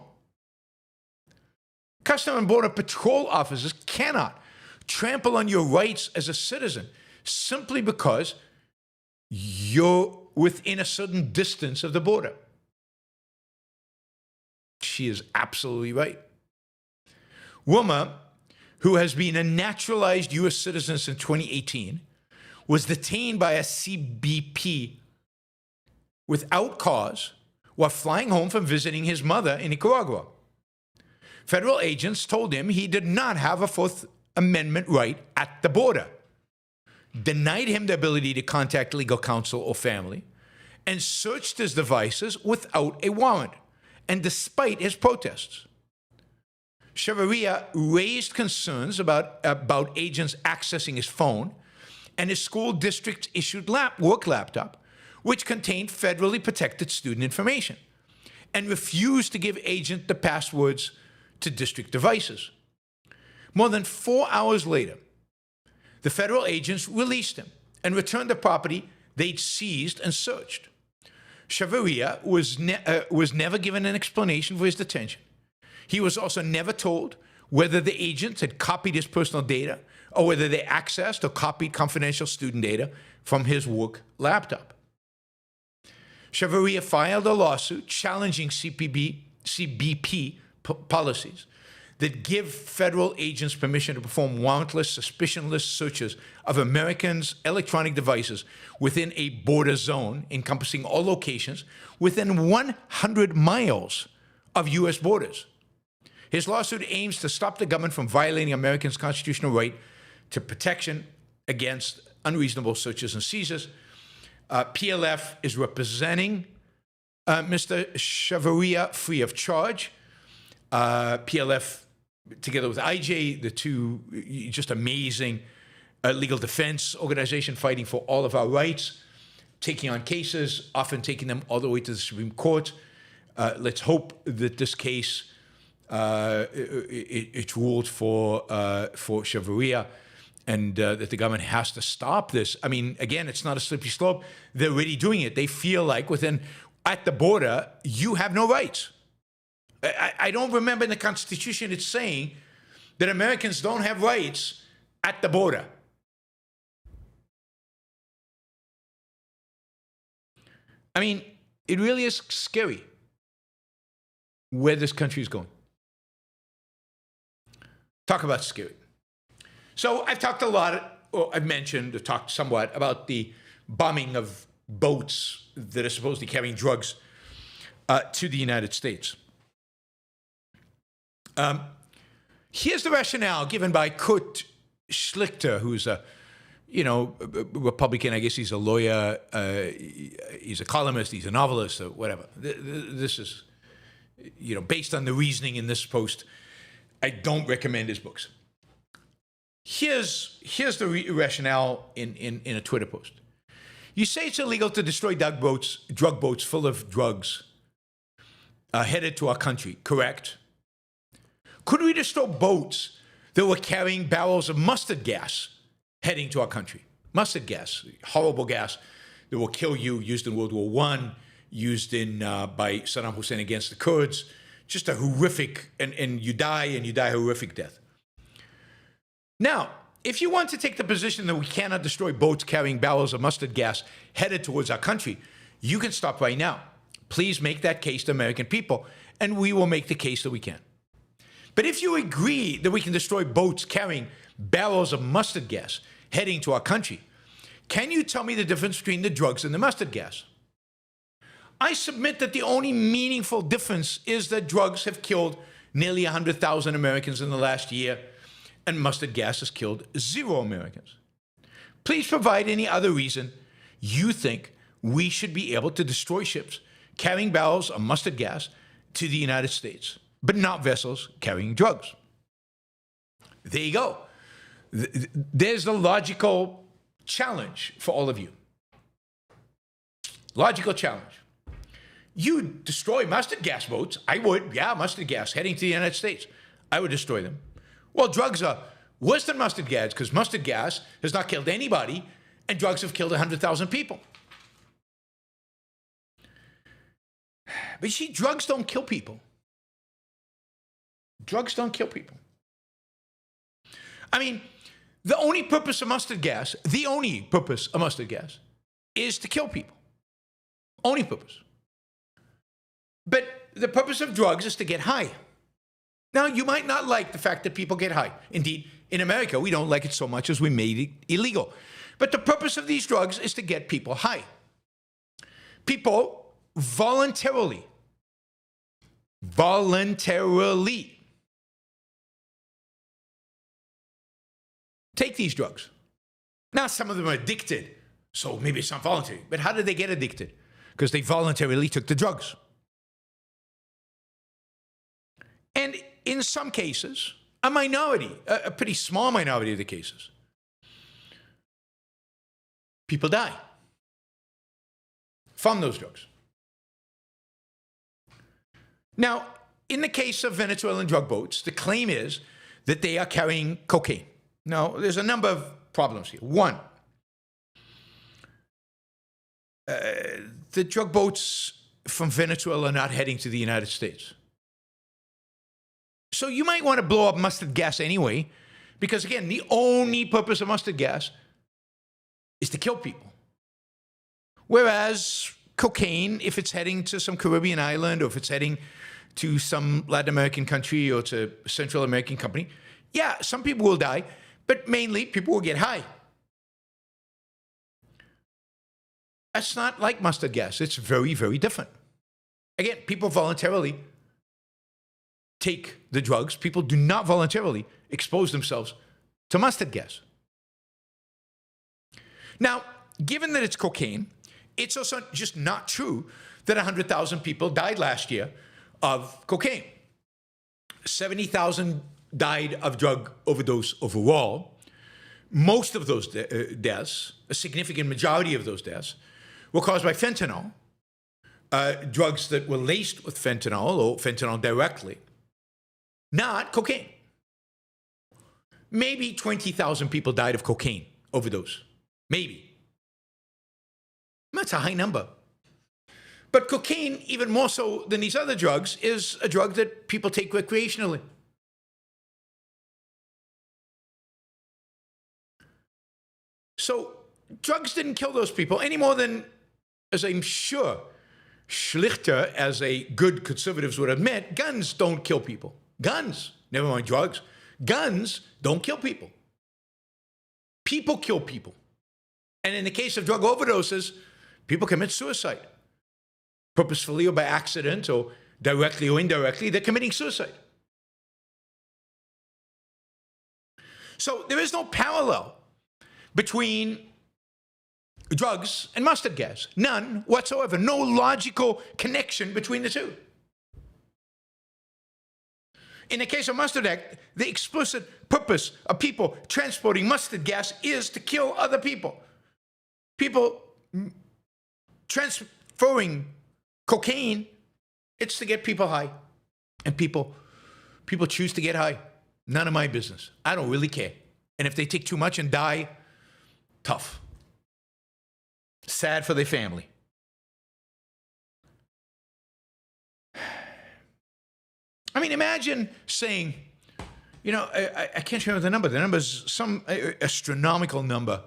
B: Customs and Border Patrol officers cannot trample on your rights as a citizen simply because you're within a certain distance of the border. She is absolutely right. Wilma, who has been a naturalized U.S. citizen since 2018, was detained by a CBP without cause while flying home from visiting his mother in Nicaragua. Federal agents told him he did not have a Fourth Amendment right at the border, denied him the ability to contact legal counsel or family, and searched his devices without a warrant, and despite his protests. Chavarria raised concerns about agents accessing his phone and his school district's issued work laptop, which contained federally protected student information, and refused to give agent the passwords to district devices. More than 4 hours later, the federal agents released him and returned the property they'd seized and searched. Chavarria was never given an explanation for his detention. He was also never told whether the agents had copied his personal data or whether they accessed or copied confidential student data from his work laptop. Chavarria filed a lawsuit challenging CBP policies that give federal agents permission to perform warrantless, suspicionless searches of Americans' electronic devices within a border zone encompassing all locations within 100 miles of U.S. borders. His lawsuit aims to stop the government from violating Americans' constitutional right to protection against unreasonable searches and seizures. PLF is representing Mr. Chavarria free of charge. PLF, together with IJ, the two just amazing legal defense organization fighting for all of our rights, taking on cases, often taking them all the way to the Supreme Court. Let's hope that this case, it's ruled for Chavarria, and that the government has to stop this. I mean, again, it's not a slippery slope. They're already doing it. They feel like at the border, you have no rights. I don't remember in the Constitution it's saying that Americans don't have rights at the border. I mean, it really is scary where this country is going. Talk about scary. So I've talked a lot, or I've mentioned or talked somewhat about the bombing of boats that are supposedly carrying drugs to the United States. Here's the rationale given by Kurt Schlichter, who's a Republican. I guess he's a lawyer. He's a columnist. He's a novelist, or whatever. This is, based on the reasoning in this post, I don't recommend his books. Here's the rationale in a Twitter post. You say it's illegal to destroy drug boats full of drugs headed to our country, correct? Could we destroy boats that were carrying barrels of mustard gas heading to our country? Mustard gas, horrible gas that will kill you, used in World War I, used by Saddam Hussein against the Kurds. Just a horrific, and you die a horrific death. Now, if you want to take the position that we cannot destroy boats carrying barrels of mustard gas headed towards our country, you can stop right now. Please make that case to American people, and we will make the case that we can. But if you agree that we can destroy boats carrying barrels of mustard gas heading to our country, can you tell me the difference between the drugs and the mustard gas? I submit that the only meaningful difference is that drugs have killed nearly 100,000 Americans in the last year, and mustard gas has killed 0 Americans. Please provide any other reason you think we should be able to destroy ships carrying barrels of mustard gas to the United States, but not vessels carrying drugs. There you go. There's the logical challenge for all of you. Logical challenge. You destroy mustard gas boats. I would. Yeah, mustard gas heading to the United States. I would destroy them. Well, drugs are worse than mustard gas because mustard gas has not killed anybody and drugs have killed 100,000 people. But you see, drugs don't kill people. Drugs don't kill people. I mean, the only purpose of mustard gas is to kill people. Only purpose. But the purpose of drugs is to get high. Now, you might not like the fact that people get high. Indeed, in America, we don't like it so much as we made it illegal. But the purpose of these drugs is to get people high. People voluntarily take these drugs. Now, some of them are addicted, so maybe it's not voluntary. But how did they get addicted? Because they voluntarily took the drugs. And in some cases, a minority, a pretty small minority of the cases, people die from those drugs. Now, in the case of Venezuelan drug boats, the claim is that they are carrying cocaine. Now, there's a number of problems here. One, the drug boats from Venezuela are not heading to the United States. So you might want to blow up mustard gas anyway, because again, the only purpose of mustard gas is to kill people. Whereas cocaine, if it's heading to some Caribbean island, or if it's heading to some Latin American country or to a Central American company, yeah, some people will die, but mainly people will get high. That's not like mustard gas. It's very, very different. Again, people voluntarily take the drugs. People do not voluntarily expose themselves to mustard gas. Now, given that it's cocaine, it's also just not true that 100,000 people died last year of cocaine. 70,000 died of drug overdose overall. Most of those deaths, a significant majority of those deaths, were caused by fentanyl, drugs that were laced with fentanyl or fentanyl directly, not cocaine. Maybe 20,000 people died of cocaine overdose. Maybe. That's a high number. But cocaine, even more so than these other drugs, is a drug that people take recreationally. So drugs didn't kill those people any more than, as I'm sure Schlichter, as a good conservatives would admit, guns don't kill people. Guns, never mind drugs, guns don't kill people. People kill people. And in the case of drug overdoses, people commit suicide. Purposefully or by accident or directly or indirectly, they're committing suicide. So there is no parallel between drugs and mustard gas. None whatsoever. No logical connection between the two. In the case of mustard gas, the explicit purpose of people transporting mustard gas is to kill other people. People transferring cocaine, it's to get people high. And people choose to get high. None of my business. I don't really care. And if they take too much and die, tough. Sad for their family. I mean, imagine saying, you know, I can't remember the number. The number is some astronomical number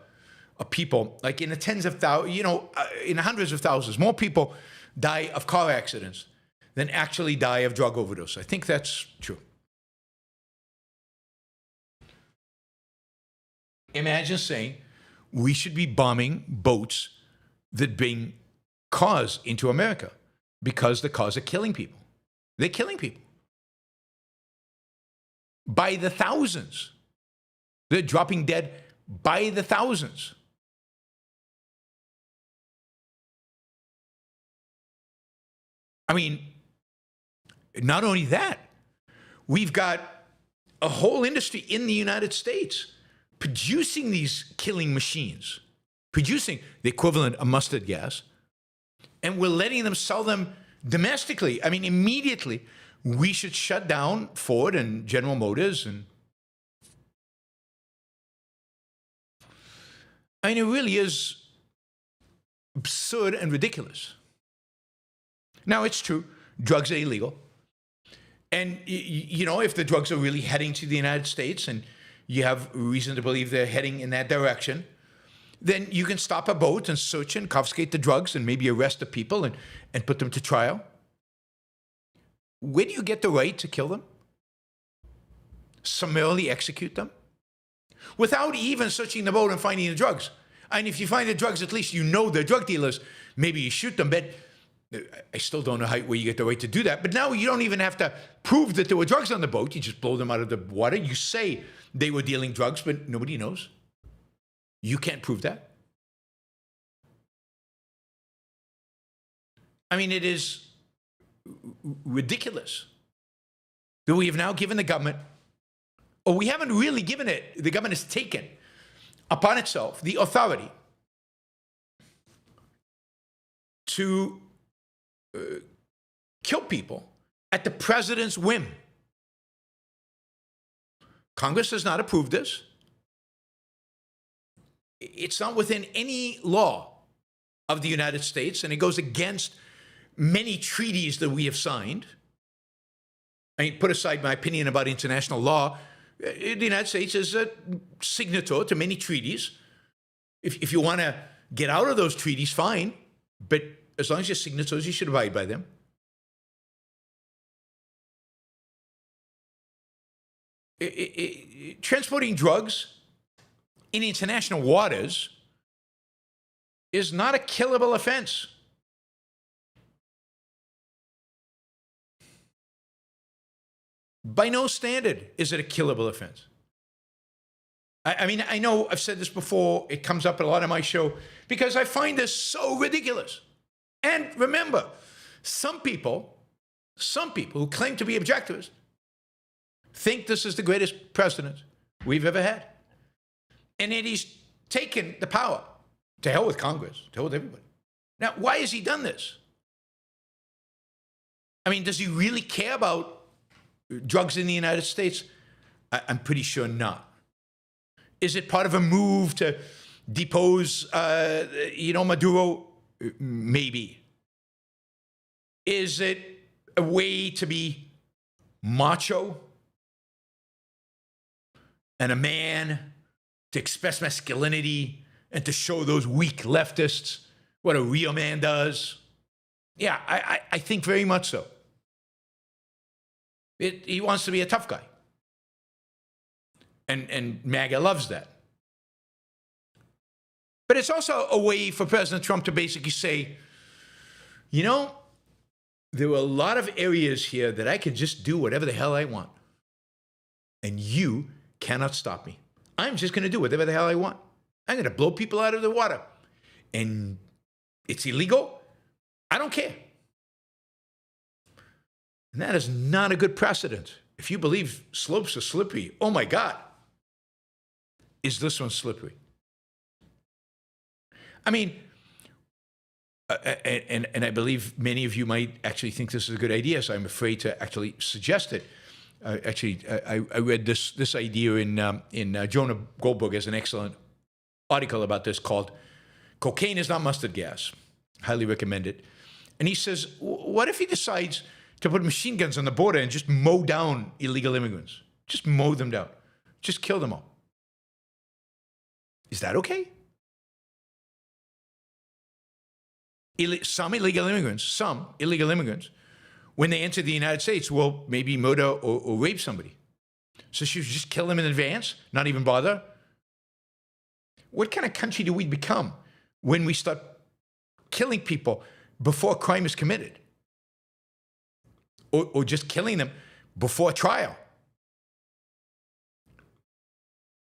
B: of people, like in the tens of thousands, you know, in the hundreds of thousands, more people die of car accidents than actually die of drug overdose. I think that's true. Imagine saying we should be bombing boats that bring cars into America because the cars are killing people. They're killing people. By the thousands. They're dropping dead by the thousands. I mean, not only that, we've got a whole industry in the United States producing these killing machines, producing the equivalent of mustard gas, and we're letting them sell them domestically. I mean, immediately, we should shut down Ford and General Motors. And I mean, it really is absurd and ridiculous. Now, it's true, drugs are illegal. And, you know, if the drugs are really heading to the United States and you have reason to believe they're heading in that direction, then you can stop a boat and search and confiscate the drugs and maybe arrest the people and put them to trial. Where do you get the right to kill them? Summarily execute them? Without even searching the boat and finding the drugs. And if you find the drugs, at least you know they're drug dealers. Maybe you shoot them, but I still don't know where you get the right to do that. But now you don't even have to prove that there were drugs on the boat. You just blow them out of the water. You say they were dealing drugs, but nobody knows. You can't prove that. I mean, it is ridiculous that we have now given the government, or we haven't really given it, the government has taken upon itself the authority to kill people at the president's whim. Congress has not approved this. It's not within any law of the United States, and it goes against many treaties that we have signed. I mean, put aside my opinion about international law, the United States is a signatory to many treaties. If you want to get out of those treaties, fine, but as long as you're signatories, you should abide by them. Transporting drugs in international waters is not a killable offense. By no standard is it a killable offense. I mean, I know I've said this before. It comes up a lot on my show because I find this so ridiculous. And remember, some people who claim to be objectivists think this is the greatest president we've ever had. And that he's taken the power. To hell with Congress, to hell with everybody. Now, why has he done this? I mean, does he really care about drugs in the United States? I'm pretty sure not. Is it part of a move to depose, Maduro? Maybe. Is it a way to be macho and a man, to express masculinity and to show those weak leftists what a real man does? Yeah, I think very much so. He wants to be a tough guy. And MAGA loves that. But it's also a way for President Trump to basically say, you know, there are a lot of areas here that I can just do whatever the hell I want. And you cannot stop me. I'm just going to do whatever the hell I want. I'm going to blow people out of the water. And it's illegal. I don't care. And that is not a good precedent. If you believe slopes are slippery, oh my God, is this one slippery? I mean, and I believe many of you might actually think this is a good idea, so I'm afraid to actually suggest it. I read this idea in Jonah Goldberg has an excellent article about this called "Cocaine is Not Mustard Gas." Highly recommend it. And he says, what if he decides to put machine guns on the border and just mow down illegal immigrants? Just mow them down. Just kill them all. Is that okay? Some illegal immigrants, when they enter the United States, will maybe murder or rape somebody. So should we just kill them in advance, not even bother? What kind of country do we become when we start killing people before a crime is committed? Or just killing them before trial?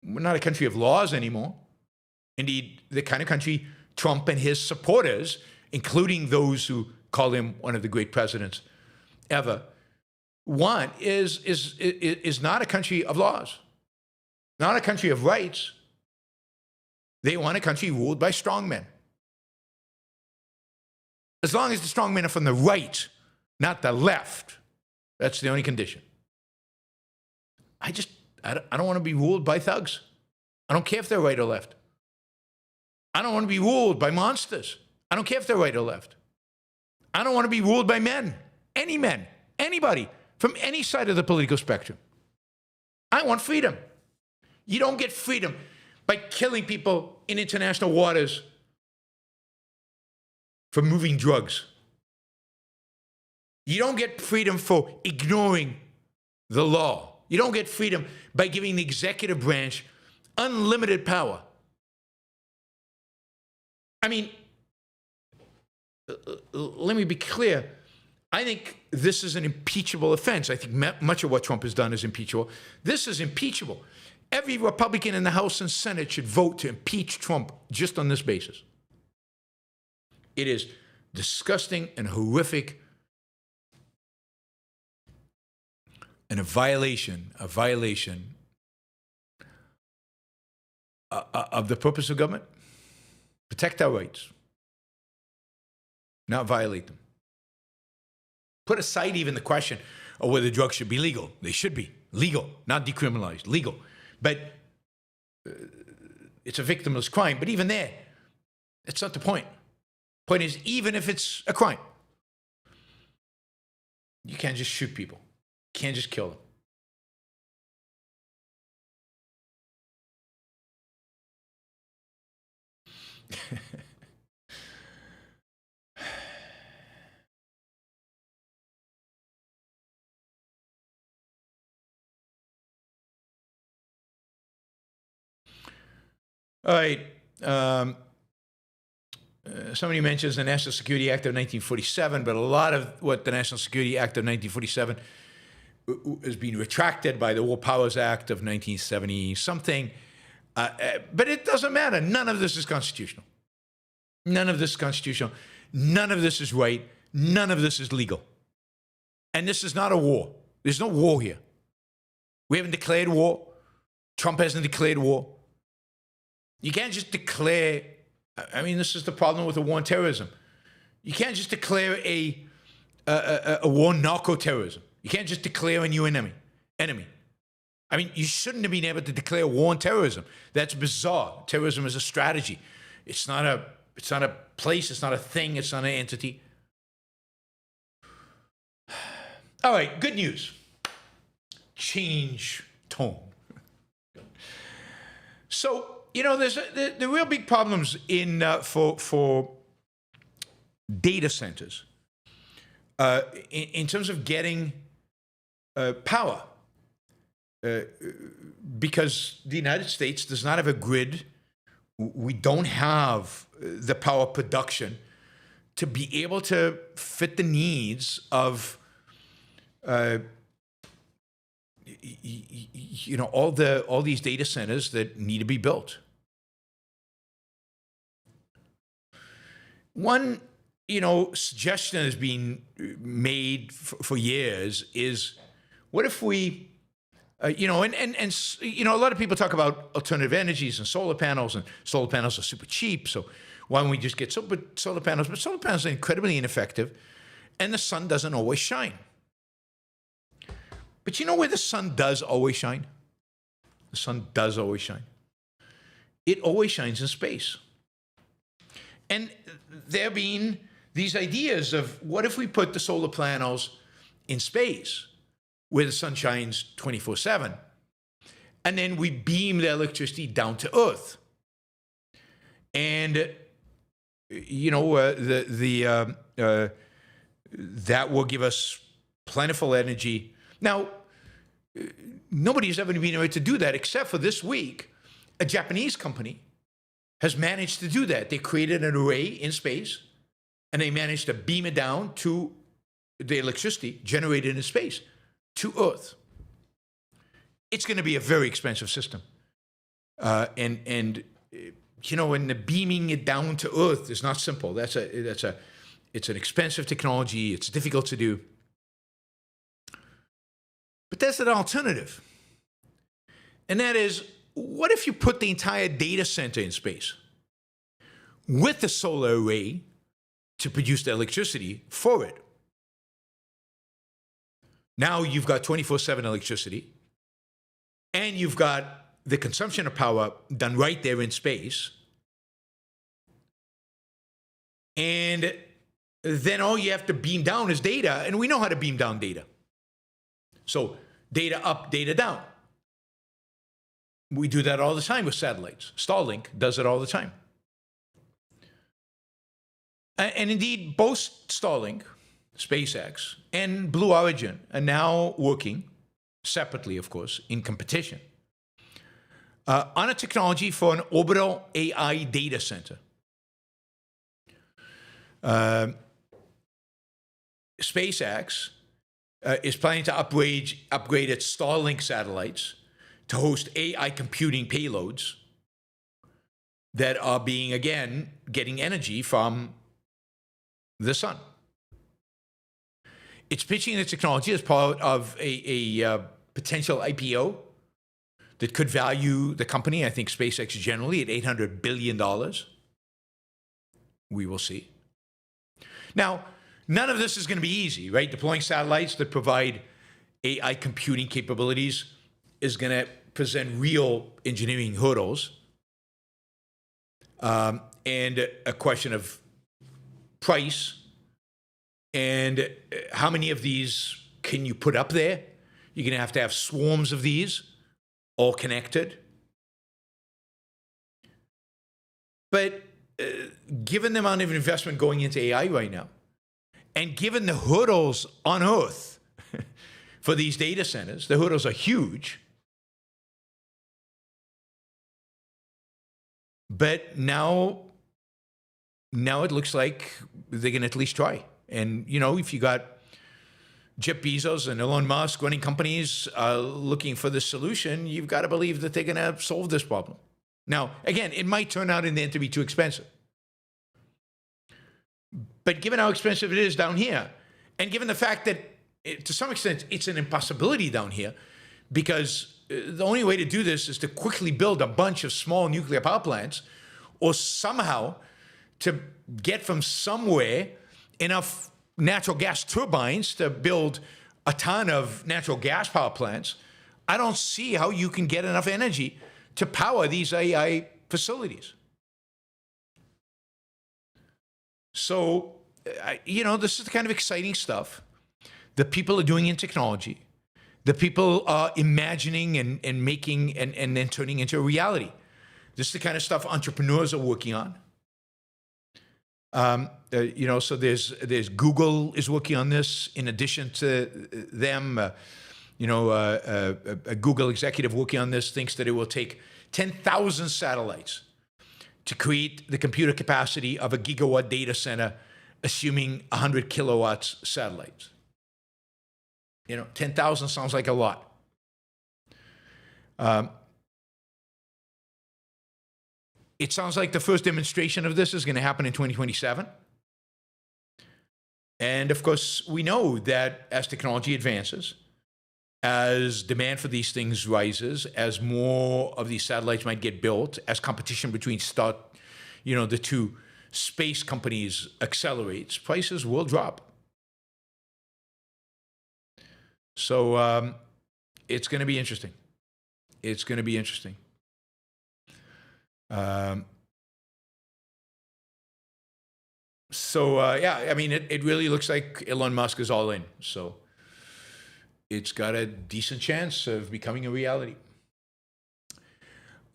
B: We're not a country of laws anymore. Indeed, the kind of country Trump and his supporters, including those who call him one of the great presidents ever, want is not a country of laws, not a country of rights. They want a country ruled by strongmen. As long as the strongmen are from the right, not the left, that's the only condition. I don't want to be ruled by thugs. I don't care if they're right or left. I don't want to be ruled by monsters. I don't care if they're right or left. I don't want to be ruled by men, anybody from any side of the political spectrum. I want freedom. You don't get freedom by killing people in international waters for moving drugs. You don't get freedom for ignoring the law. You don't get freedom by giving the executive branch unlimited power. I mean, let me be clear. I think this is an impeachable offense. I think much of what Trump has done is impeachable. This is impeachable. Every Republican in the House and Senate should vote to impeach Trump just on this basis. It is disgusting and horrific and a violation of the purpose of government. Protect our rights, not violate them. Put aside even the question of whether drugs should be legal. They should be legal, not decriminalized, legal. But it's a victimless crime. But even there, it's not the point. Point is, even if it's a crime, you can't just shoot people. You can't just kill them. All right. Somebody mentions the National Security Act of 1947, but a lot of what the National Security Act of 1947 has been retracted by the War Powers Act of 1970-something. But it doesn't matter. None of this is constitutional. None of this is constitutional. None of this is right. None of this is legal. And this is not a war. There's no war here. We haven't declared war. Trump hasn't declared war. You can't just declare, I mean, this is the problem with the war on terrorism. You can't just declare a war on narco-terrorism. You can't just declare a new enemy. I mean, you shouldn't have been able to declare war on terrorism. That's bizarre. Terrorism is a strategy. It's not a place, it's not a thing, it's not an entity. All right, good news. Change tone. So, you know, there's the real big problems for data centers in terms of getting power, because the United States does not have a grid. We don't have the power production to be able to fit the needs of you know, all these data centers that need to be built. One, you know, suggestion that has been made for years is, what if we, you know, and you know, a lot of people talk about alternative energies and solar panels are super cheap, so why don't we just get solar panels? But solar panels are incredibly ineffective, and the sun doesn't always shine. But you know where the sun does always shine? The sun does always shine. It always shines in space. And there have been these ideas of, what if we put the solar panels in space where the sun shines 24/7, and then we beam the electricity down to Earth? And, you know, that will give us plentiful energy. Now, nobody's ever been able to do that except for this week. A Japanese company has managed to do that. They created an array in space, and they managed to beam it down to the electricity generated in space to Earth. It's going to be a very expensive system. And you know, and the beaming it down to Earth is not simple. It's an expensive technology. It's difficult to do. But there's an alternative. And that is, what if you put the entire data center in space with the solar array to produce the electricity for it? Now you've got 24/7 electricity, and you've got the consumption of power done right there in space. And then all you have to beam down is data, and we know how to beam down data. So data up, data down. We do that all the time with satellites. Starlink does it all the time. And indeed, both Starlink, SpaceX, and Blue Origin are now working separately, of course, in competition on a technology for an orbital AI data center. SpaceX is planning to upgrade its Starlink satellites to host AI computing payloads that are getting energy from the sun. It's pitching the technology as part of a potential IPO that could value the company, I think SpaceX generally, at $800 billion. We will see. Now, None of this is going to be easy, right? Deploying satellites that provide AI computing capabilities is going to present real engineering hurdles, and a question of price and how many of these can you put up there? You're going to have swarms of these, all connected. But given the amount of investment going into AI right now, and given the hurdles on Earth for these data centers, the hurdles are huge. But now it looks like they're going to at least try. And, you know, if you got Jeff Bezos and Elon Musk running companies looking for the solution, you've got to believe that they're going to solve this problem. Now, again, it might turn out in the end to be too expensive. But given how expensive it is down here, and given the fact that, to some extent, it's an impossibility down here, because the only way to do this is to quickly build a bunch of small nuclear power plants, or somehow to get from somewhere enough natural gas turbines to build a ton of natural gas power plants. I don't see how you can get enough energy to power these AI facilities. So, you know, this is the kind of exciting stuff that people are doing in technology, that people are imagining and making and then turning into a reality. This is the kind of stuff entrepreneurs are working on. You know, so there's Google is working on this. In addition to them, you know, a Google executive working on this thinks that it will take 10,000 satellites to create the computer capacity of a gigawatt data center, assuming 100 kilowatts satellites. You know, 10,000 sounds like a lot. It sounds like the first demonstration of this is going to happen in 2027. And of course, we know that as technology advances, as demand for these things rises, as more of these satellites might get built, as competition between the two space companies accelerates, prices will drop. So it's going to be interesting. It's going to be interesting. Yeah, I mean, it really looks like Elon Musk is all in. So it's got a decent chance of becoming a reality.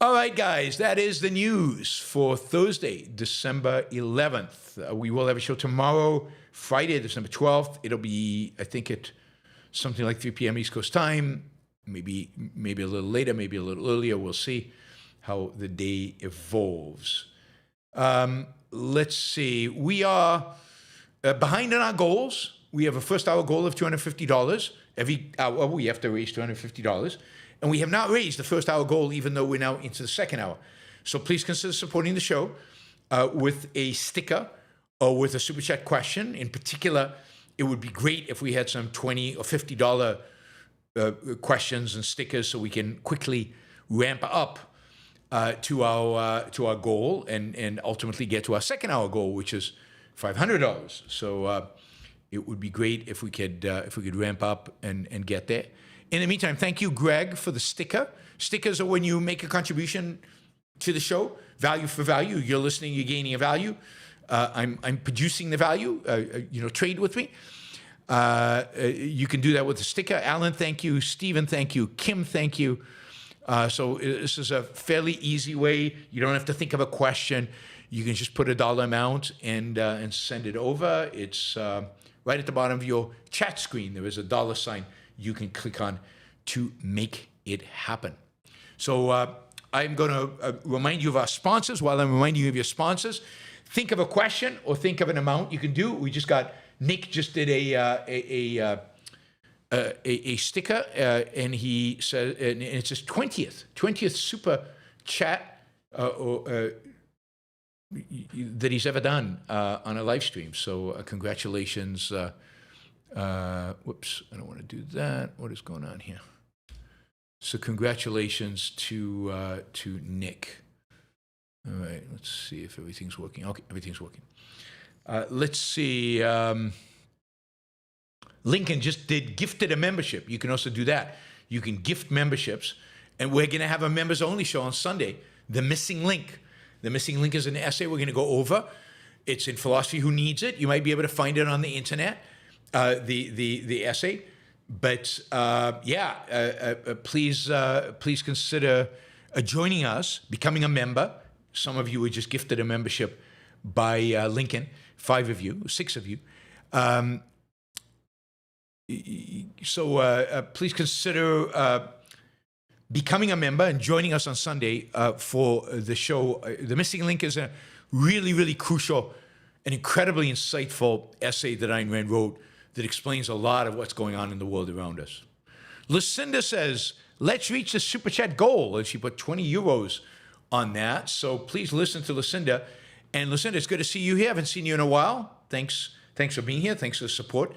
B: All right, guys, that is the news for Thursday, December 11th. We will have a show tomorrow, Friday, December 12th. It'll be, I think, at something like 3 p.m. East Coast time, maybe a little later, maybe a little earlier. We'll see how the day evolves. Let's see. We are behind on our goals. We have a first hour goal of $250. Every hour we have to raise $250. And we have not raised the first hour goal, even though we're now into the second hour. So please consider supporting the show with a sticker or with a super chat question. In particular, it would be great if we had some $20 or $50 questions and stickers so we can quickly ramp up to our goal and ultimately get to our second hour goal, which is $500. So it would be great if we could ramp up and get there. In the meantime, thank you, Greg, for the sticker. Stickers are when you make a contribution to the show, value for value. You're listening, you're gaining a value. I'm producing the value. Trade with me. You can do that with a sticker. Alan, thank you. Stephen, thank you. Kim, thank you. So this is a fairly easy way. You don't have to think of a question. You can just put a dollar amount and send it over. It's right at the bottom of your chat screen. There is a dollar sign you can click on to make it happen. So I'm going to remind you of our sponsors. While I'm reminding you of your sponsors, think of a question or think of an amount you can do. Nick just did a sticker, and he says, and it's his 20th super chat that he's ever done on a live stream. So congratulations. Whoops, I don't want to do that. What is going on here? So congratulations to Nick. All right, let's see if everything's working. Okay, everything's working. Let's see. Lincoln just gifted a membership. You can also do that. You can gift memberships. And we're going to have a members-only show on Sunday, The Missing Link. The Missing Link is an essay we're going to go over. It's in Philosophy Who Needs It. You might be able to find it on the internet, the essay. But please consider joining us, becoming a member. Some of you were just gifted a membership by Lincoln, 5 of you, 6 of you. So please consider becoming a member and joining us on Sunday for the show. The Missing Link is a really, really crucial and incredibly insightful essay that Ayn Rand wrote that explains a lot of what's going on in the world around us. Lucinda says, let's reach the Super Chat goal. And she put 20 euros on that. So please listen to Lucinda. And Lucinda, it's good to see you here. I haven't seen you in a while. Thanks for being here. Thanks for the support.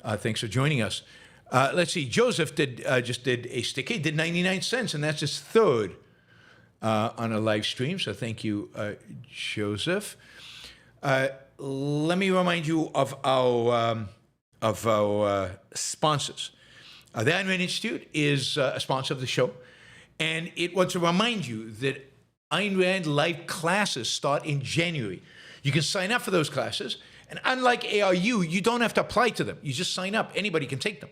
B: Thanks for joining us. Let's see. Joseph just did a sticker. He did 99 cents, and that's his third on a live stream. So thank you, Joseph. Let me remind you of our sponsors. The Ayn Rand Institute is a sponsor of the show, and it wants to remind you that Ayn Rand live classes start in January. You can sign up for those classes, and unlike ARU, you don't have to apply to them. You just sign up. Anybody can take them.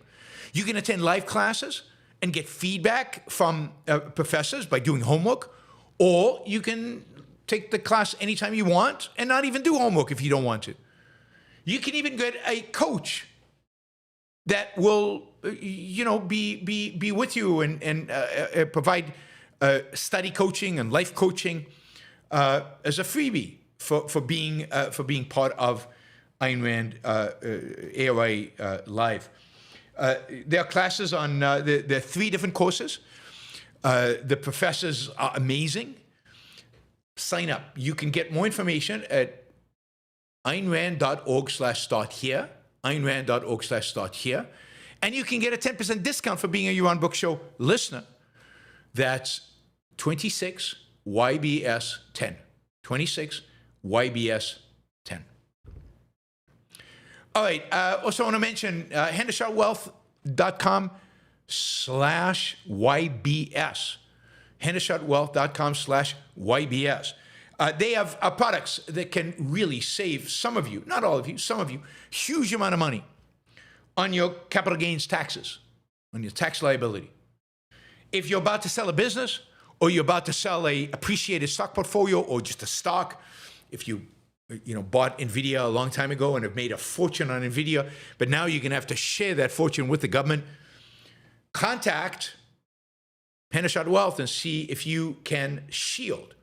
B: You can attend live classes and get feedback from professors by doing homework, or you can take the class anytime you want and not even do homework if you don't want to. You can even get a coach that will, be with you and provide study coaching and life coaching as a freebie for being part of Ayn Rand ARI Live. There are classes on, there are 3 different courses. The professors are amazing. Sign up. You can get more information at aynrand.org/start here, aynrand.org/start here, and you can get a 10% discount for being a Yaron Brook Show listener. That's 26 YBS 10. 26 YBS 10. All right. Also, I want to mention hendershotwealth.com/YBS. hendershotwealth.com/YBS. They have products that can really save some of you, not all of you, some of you, huge amount of money on your capital gains taxes, on your tax liability. If you're about to sell a business, or you're about to sell a appreciated stock portfolio, or just a stock, if you bought NVIDIA a long time ago and have made a fortune on NVIDIA, but now you're going to have to share that fortune with the government, contact Hendershot Wealth and see if you can shield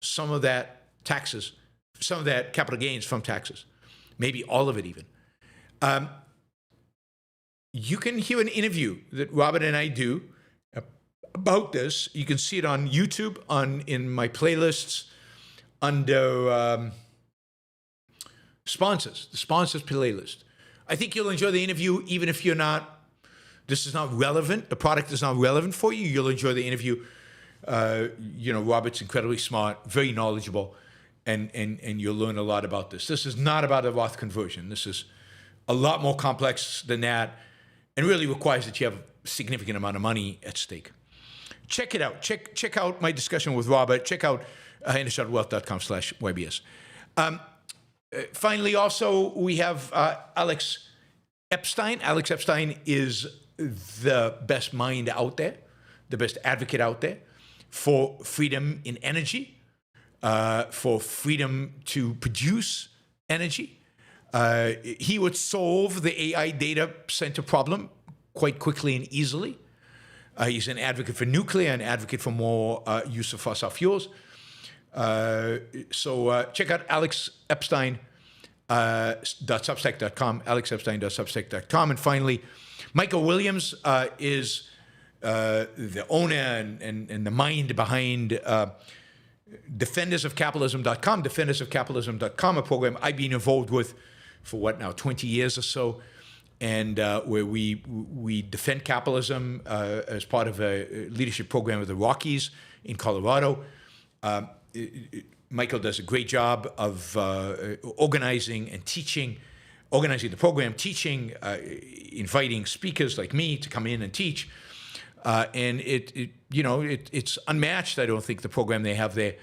B: some of that taxes, some of that capital gains from taxes, maybe all of it even. You can hear an interview that Robert and I do about this. You can see it on YouTube, in my playlists under sponsors, the sponsors playlist. I think you'll enjoy the interview, even if this is not relevant, the product is not relevant for you. You'll enjoy the interview. Robert's incredibly smart, very knowledgeable, and you'll learn a lot about this. This is not about a Roth conversion. This is a lot more complex than that, and really requires that you have a significant amount of money at stake. Check it out. Check out my discussion with Robert. Check out hendershotwealth.com/YBS. Finally, also, we have Alex Epstein. Alex Epstein is the best mind out there, the best advocate out there for freedom in energy, for freedom to produce energy. He would solve the AI data center problem quite quickly and easily. He's an advocate for nuclear, an advocate for more use of fossil fuels. So check out Alex Epstein. .substack.com, alexepstein.substack.com. And finally, Michael Williams is the owner and the mind behind defendersofcapitalism.com, defendersofcapitalism.com, a program I've been involved with for 20 years or so, and where we defend capitalism as part of a leadership program of the Rockies in Colorado. Michael does a great job of organizing and teaching organizing the program, teaching, inviting speakers like me to come in and teach. And it's unmatched, I don't think, the program they have there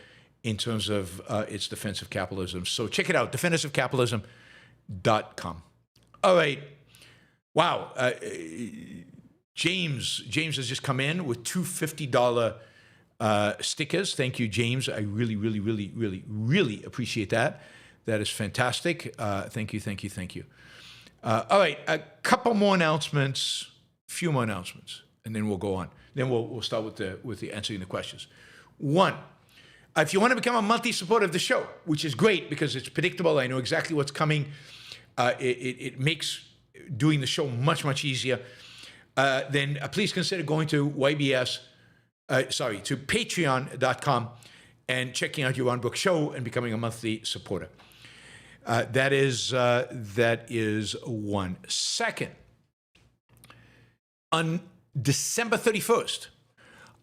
B: in terms of its defense of capitalism. So check it out, defendersofcapitalism.com. All right. Wow. James has just come in with two $50 stickers. Thank you, James. I really, really, really, really, really appreciate that. That is fantastic. Thank you. All right, a couple more announcements, few more announcements, and then we'll go on. Then we'll start with the answering the questions. One, if you want to become a monthly supporter of the show, which is great because it's predictable, I know exactly what's coming. It makes doing the show much, much easier. Then please consider going to to patreon.com and checking out Yaron Brook Show and becoming a monthly supporter. That is one. Second, on December 31st,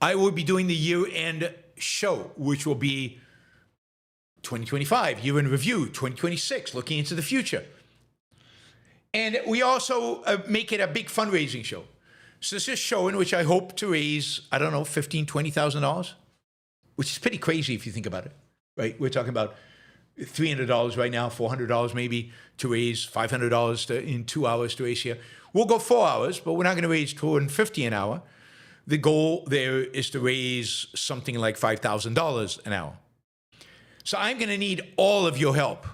B: I will be doing the year-end show, which will be 2025, year in review, 2026, looking into the future. And we also make it a big fundraising show. So this is a show in which I hope to raise, I don't know, $15,000, $20,000, which is pretty crazy if you think about it, right? We're talking about $300 right now, $400 maybe to raise, $500 in 2 hours to raise here. We'll go 4 hours, but we're not going to raise $250 an hour. The goal there is to raise something like $5,000 an hour. So I'm going to need all of your help.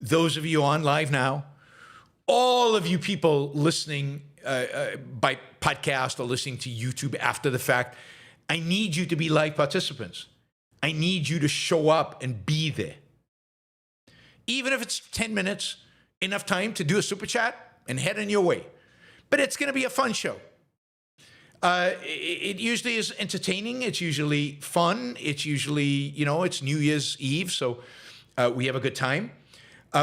B: Those of you on live now, all of you people listening by podcast or listening to YouTube after the fact, I need you to be live participants. I need you to show up and be there. Even if it's 10 minutes, enough time to do a super chat and head on your way. But it's going to be a fun show. It usually is entertaining. It's usually fun. It's usually, it's New Year's Eve, so we have a good time.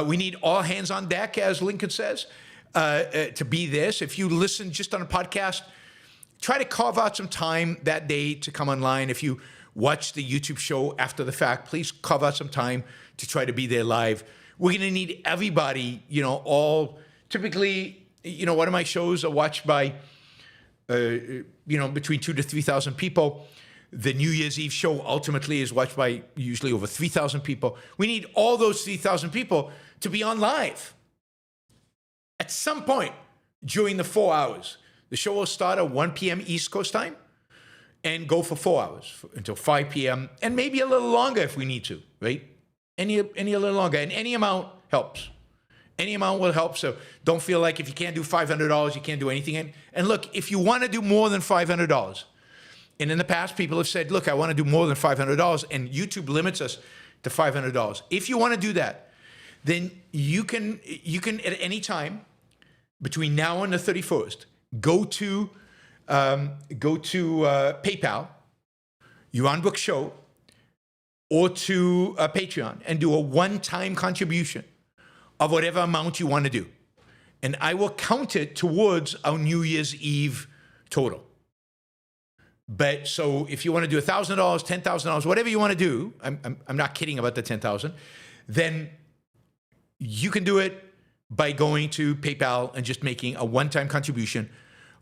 B: We need all hands on deck, as Lincoln says, to be there. So if you listen just on a podcast, try to carve out some time that day to come online. If you watch the YouTube show after the fact, please carve out some time to try to be there live. We're going to need everybody, typically, one of my shows are watched by, between 2,000 to 3,000 people. The New Year's Eve show ultimately is watched by usually over 3,000 people. We need all those 3,000 people to be on live at some point during the 4 hours. The show will start at 1 p.m. East Coast time and go for 4 hours until 5 p.m. and maybe a little longer if we need to, right? Any a little longer, and any amount helps. Any amount will help, so don't feel like if you can't do $500, you can't do anything. And look, if you want to do more than $500, and in the past people have said, look, I want to do more than $500, and YouTube limits us to $500. If you want to do that, then you can at any time between now and the 31st, go to PayPal, Yaron Brook Show, or to Patreon and do a one-time contribution of whatever amount you want to do. And I will count it towards our New Year's Eve total. But so if you want to do $1,000, $10,000, whatever you want to do, I'm not kidding about the $10,000, then you can do it by going to PayPal and just making a one-time contribution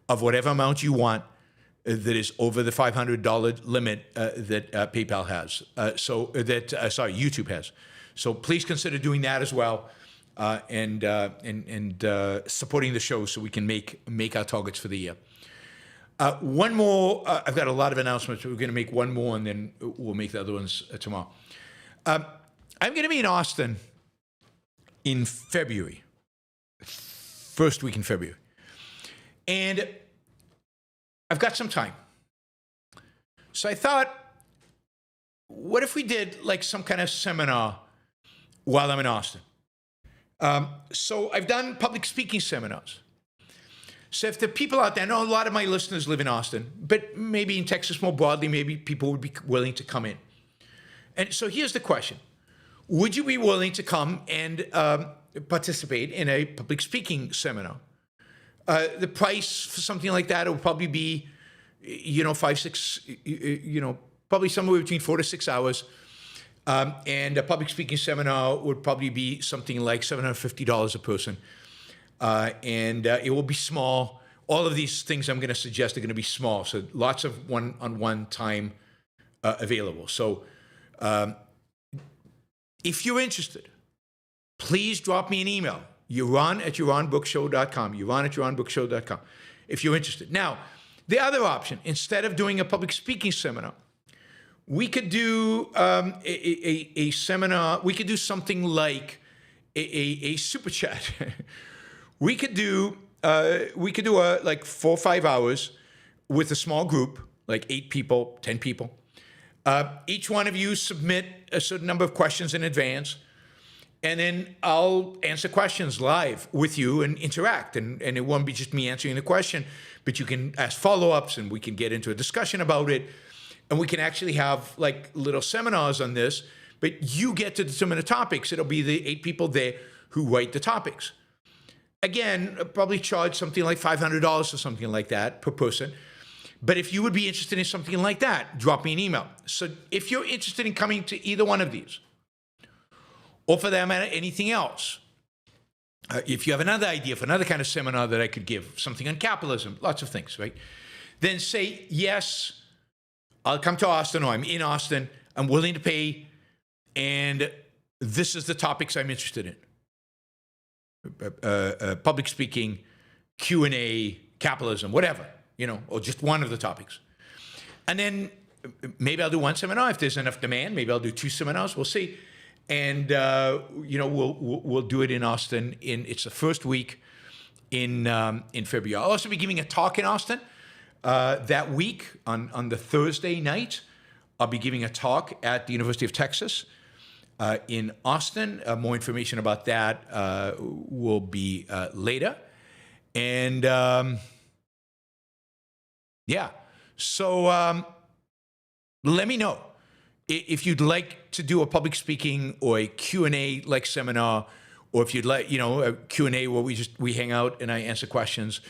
B: of whatever amount you want that is over the $500 limit that PayPal has. YouTube has. So please consider doing that as well, and supporting the show so we can make our targets for the year. One more. I've got a lot of announcements, but we're going to make one more, and then we'll make the other ones tomorrow. I'm going to be in Austin in February, first week in February, and I've got some time. So I thought, what if we did like some kind of seminar while I'm in Austin? So I've done public speaking seminars. So if the people out there, I know a lot of my listeners live in Austin, but maybe in Texas more broadly, maybe people would be willing to come in. And so here's the question. Would you be willing to come and participate in a public speaking seminar? The price for something like that will probably be, 5, 6, probably somewhere between 4 to 6 hours. And a public speaking seminar would probably be something like $750 a person. and it will be small. All of these things I'm going to suggest are going to be small, so lots of one-on-one time available. So if you're interested, please drop me an email, yaron@yaronbrookshow.com, yaron@yaronbrookshow.com, if you're interested. Now, the other option, instead of doing a public speaking seminar, we could do a seminar. We could do something like a super chat. we could do like 4 or 5 hours with a small group, like 8 people, 10 people. Each one of you submit a certain number of questions in advance, and then I'll answer questions live with you and interact. And it won't be just me answering the question, but you can ask follow-ups, and we can get into a discussion about it. And we can actually have like little seminars on this, but you get to determine the topics. It'll be the 8 people there who write the topics. Again, I'll probably charge something like $500 or something like that per person. But if you would be interested in something like that, drop me an email. So if you're interested in coming to either one of these, or for that matter, anything else, if you have another idea for another kind of seminar that I could give, something on capitalism, lots of things, right? Then say, yes, I'll come to Austin, or I'm in Austin, I'm willing to pay, and this is the topics I'm interested in. Public speaking, Q&A, capitalism, whatever, or just one of the topics. And then maybe I'll do one seminar. If there's enough demand, maybe I'll do 2 seminars. We'll see. And, we'll do it in Austin. It's the first week in February. I'll also be giving a talk in Austin. That week, on the Thursday night, I'll be giving a talk at the University of Texas in Austin. More information about that will be later. And so let me know if you'd like to do a public speaking or a Q&A like seminar, or if you'd like, a Q&A where we hang out and I answer questions,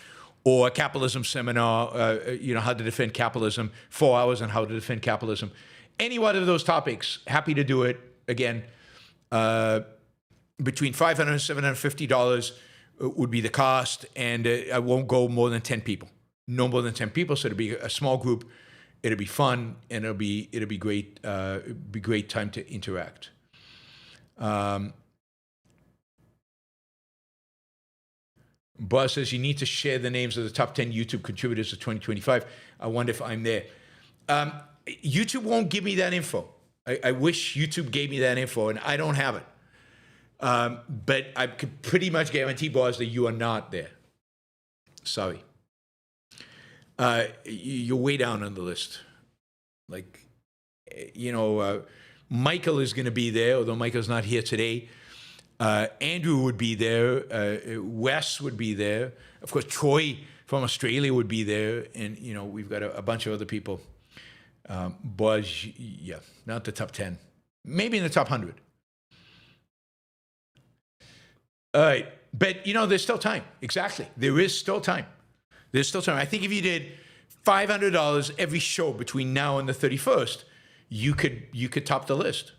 B: or a capitalism seminar, how to defend capitalism, 4 hours on how to defend capitalism. Any one of those topics, happy to do it. Again, between $500 and $750 would be the cost, and I won't go more than 10 people. No more than 10 people, so it'll be a small group. It'll be fun, and it'll be great. Be great time to interact. Buzz says you need to share the names of the top 10 YouTube contributors of 2025. I wonder if I'm there. YouTube won't give me that info. I wish YouTube gave me that info, and I don't have it. But I could pretty much guarantee, Buzz, that you are not there. Sorry. You're way down on the list. Michael is going to be there, although Michael's not here today. Andrew would be there. Wes would be there. Of course, Troy from Australia would be there. And, we've got a bunch of other people. Buzz, not the top 10. Maybe in the top 100. All right. But, there's still time. Exactly. There is still time. There's still time. I think if you did $500 every show between now and the 31st, you could top the list.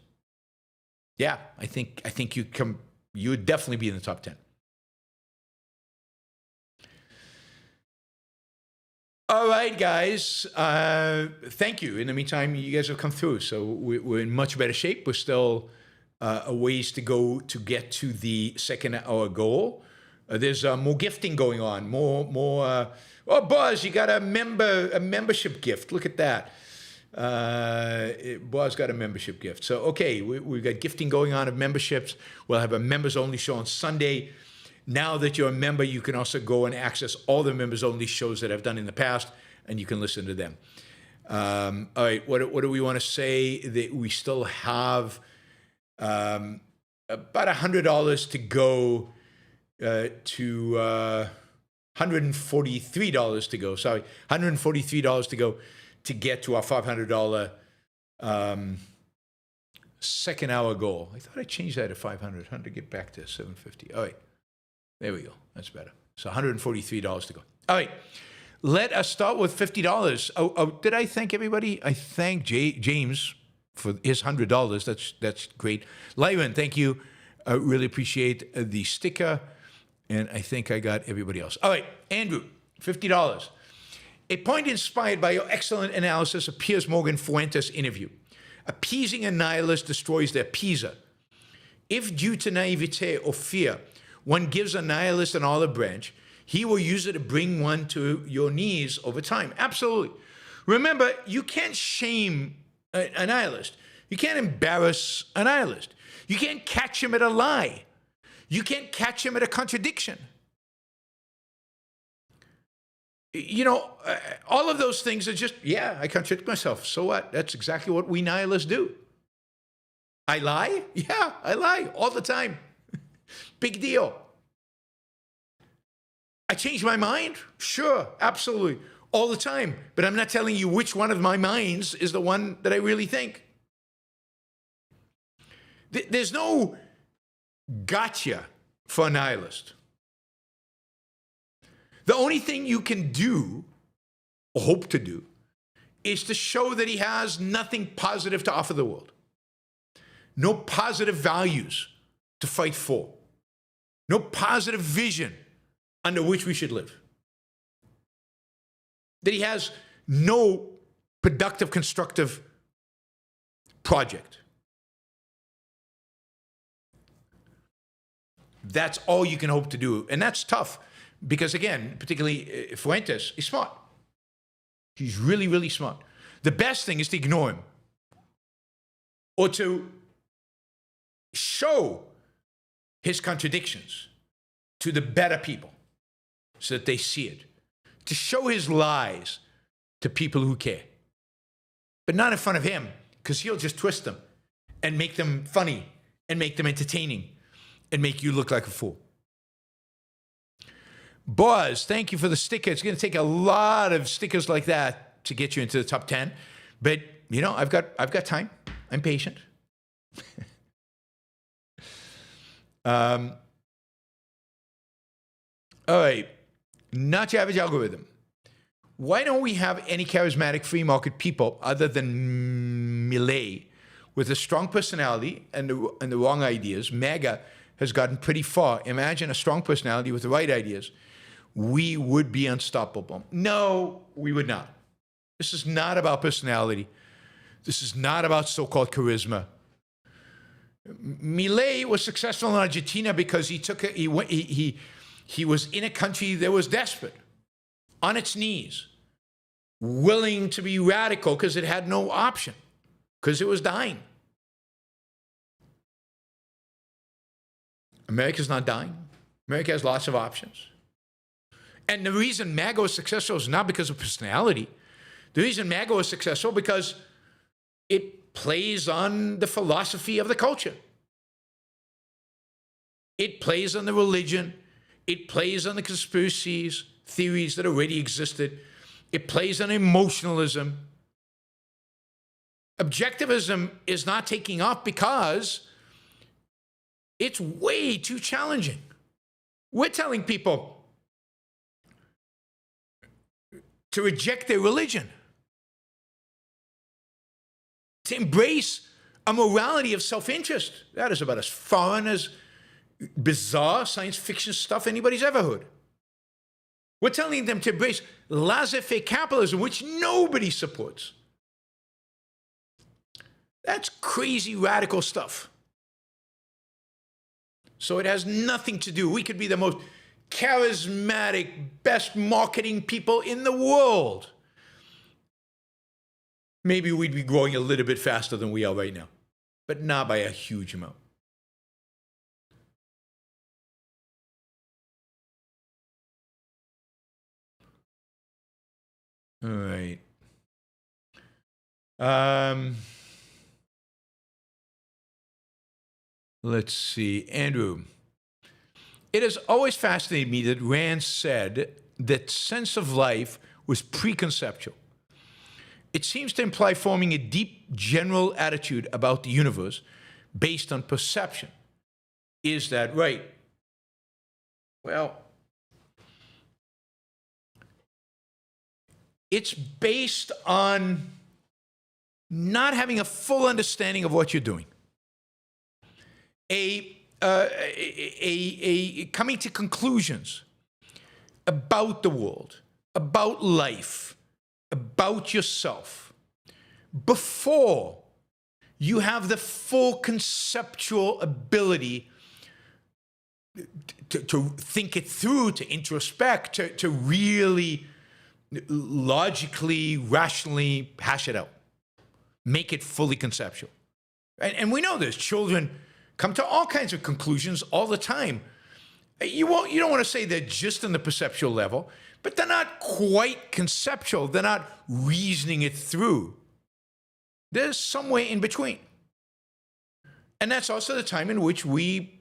B: Yeah, I think you would definitely be in the top 10. All right, guys. Thank you. In the meantime, you guys have come through, so we're in much better shape. We're still a ways to go to get to the second hour goal. There's more gifting going on. More. Oh, Buzz, you got a membership gift. Look at that. Buzz got a membership gift. So, okay, we've got gifting going on of memberships. We'll have a members-only show on Sunday. Now that you're a member, you can also go and access all the members-only shows that I've done in the past, and you can listen to them. All right, what do we want to say? That we still have about $100 to go to $143 to go. Sorry, $143 to go to get to our $500 second hour goal. I thought I changed that to 500. How to get back to 750? All right, there we go. That's better. So $143 to go. All right, let us start with $50. Oh, did I thank everybody? I thank James for his $100. That's great. Lyron, thank you. I really appreciate the sticker. And I think I got everybody else. All right, Andrew, $50. A point inspired by your excellent analysis of Piers Morgan Fuentes interview. Appeasing a nihilist destroys the appeaser. If due to naivete or fear, one gives a nihilist an olive branch, he will use it to bring one to your knees over time. Absolutely. Remember, you can't shame a nihilist. You can't embarrass a nihilist. You can't catch him at a lie. You can't catch him at a contradiction. You know, all of those things are just, yeah, I contradict myself. So what? That's exactly what we nihilists do. I lie? Yeah, I lie all the time. Big deal. I change my mind? Sure, absolutely. All the time. But I'm not telling you which one of my minds is the one that I really think. There's no gotcha for a nihilist. The only thing you can do, or hope to do, is to show that he has nothing positive to offer the world. No positive values to fight for. No positive vision under which we should live. That he has no productive, constructive project. That's all you can hope to do. And that's tough because, again, particularly Fuentes is smart. He's really, really smart. The best thing is to ignore him or to show his contradictions to the better people so that they see it. To show his lies to people who care. But not in front of him, because he'll just twist them and make them funny and make them entertaining and make you look like a fool. Boz, thank you for the sticker. It's going to take a lot of stickers like that to get you into the top 10. But, you know, I've got time. I'm patient. All right. Not your average algorithm. Why don't we have any charismatic free market people other than Milei with a strong personality and the wrong ideas? MAGA has gotten pretty far. Imagine a strong personality with the right ideas. We would be unstoppable. No, we would not. This is not about personality. This is not about so-called charisma. Milei was successful in Argentina because he was in a country that was desperate, on its knees, willing to be radical because it had no option, because it was dying. America's not dying. America has lots of options. And the reason MAGA was successful is not because of personality. The reason MAGA was successful because it plays on the philosophy of the culture. It plays on the religion. It plays on the conspiracies, theories that already existed. It plays on emotionalism. Objectivism is not taking off because it's way too challenging. We're telling people to reject their religion, to embrace a morality of self-interest. That is about as foreign as bizarre science fiction stuff anybody's ever heard. We're telling them to embrace laissez-faire capitalism, which nobody supports. That's crazy radical stuff. So it has nothing to do. We could be the most charismatic, best marketing people in the world. Maybe we'd be growing a little bit faster than we are right now, but not by a huge amount. All right. Let's see. Andrew. It has always fascinated me that Rand said that sense of life was pre-conceptual. It seems to imply forming a deep general attitude about the universe based on perception. Is that right? Well, it's based on not having a full understanding of what you're doing. A coming to conclusions about the world, about life, about yourself, before you have the full conceptual ability to think it through, to introspect, to really logically, rationally hash it out. Make it fully conceptual. And we know this. Children come to all kinds of conclusions all the time. You don't want to say they're just on the perceptual level, but they're not quite conceptual. They're not reasoning it through. There's somewhere in between. And that's also the time in which we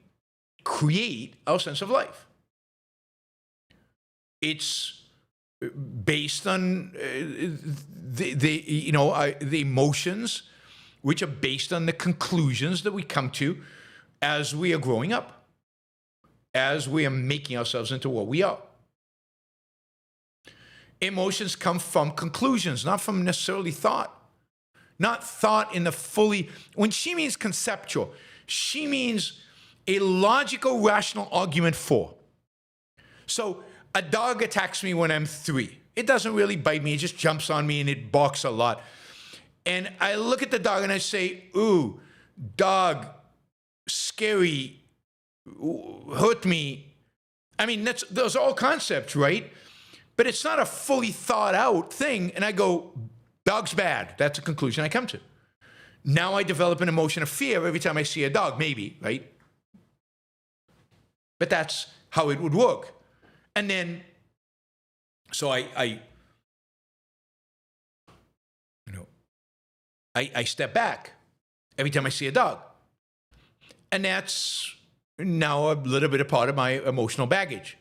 B: create our sense of life. It's based on the emotions, which are based on the conclusions that we come to as we are growing up, as we are making ourselves into what we are. Emotions come from conclusions, not from necessarily thought. Not thought in the fully, when she means conceptual, she means a logical, rational argument for. So a dog attacks me when I'm 3. It doesn't really bite me, it just jumps on me and it barks a lot. And I look at the dog and I say, ooh, dog, scary, hurt me. I mean, those are all concepts, right? But it's not a fully thought out thing. And I go, dog's bad. That's a conclusion I come to. Now I develop an emotion of fear every time I see a dog, maybe, right? But that's how it would work. And then, so I step back every time I see a dog. And that's now a little bit a part of my emotional baggage.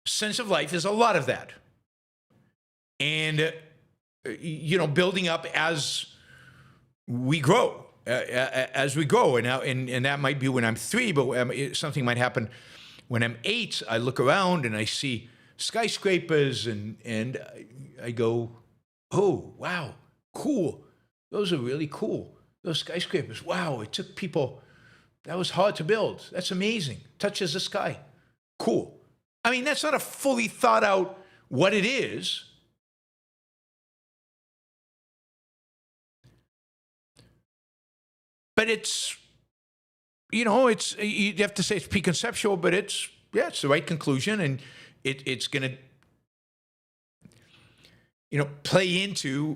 B: Sense of life is a lot of that. And, building up as we grow, And that might be when I'm 3, but something might happen when I'm 8. I look around and I see skyscrapers and I go, oh, wow, cool. Those are really cool. Those skyscrapers. Wow, it took people, that was hard to build. That's amazing. Touches the sky. Cool. I mean, that's not a fully thought out what it is. But it's, you have to say it's pre-conceptual, but it's the right conclusion, and it's going to, play into,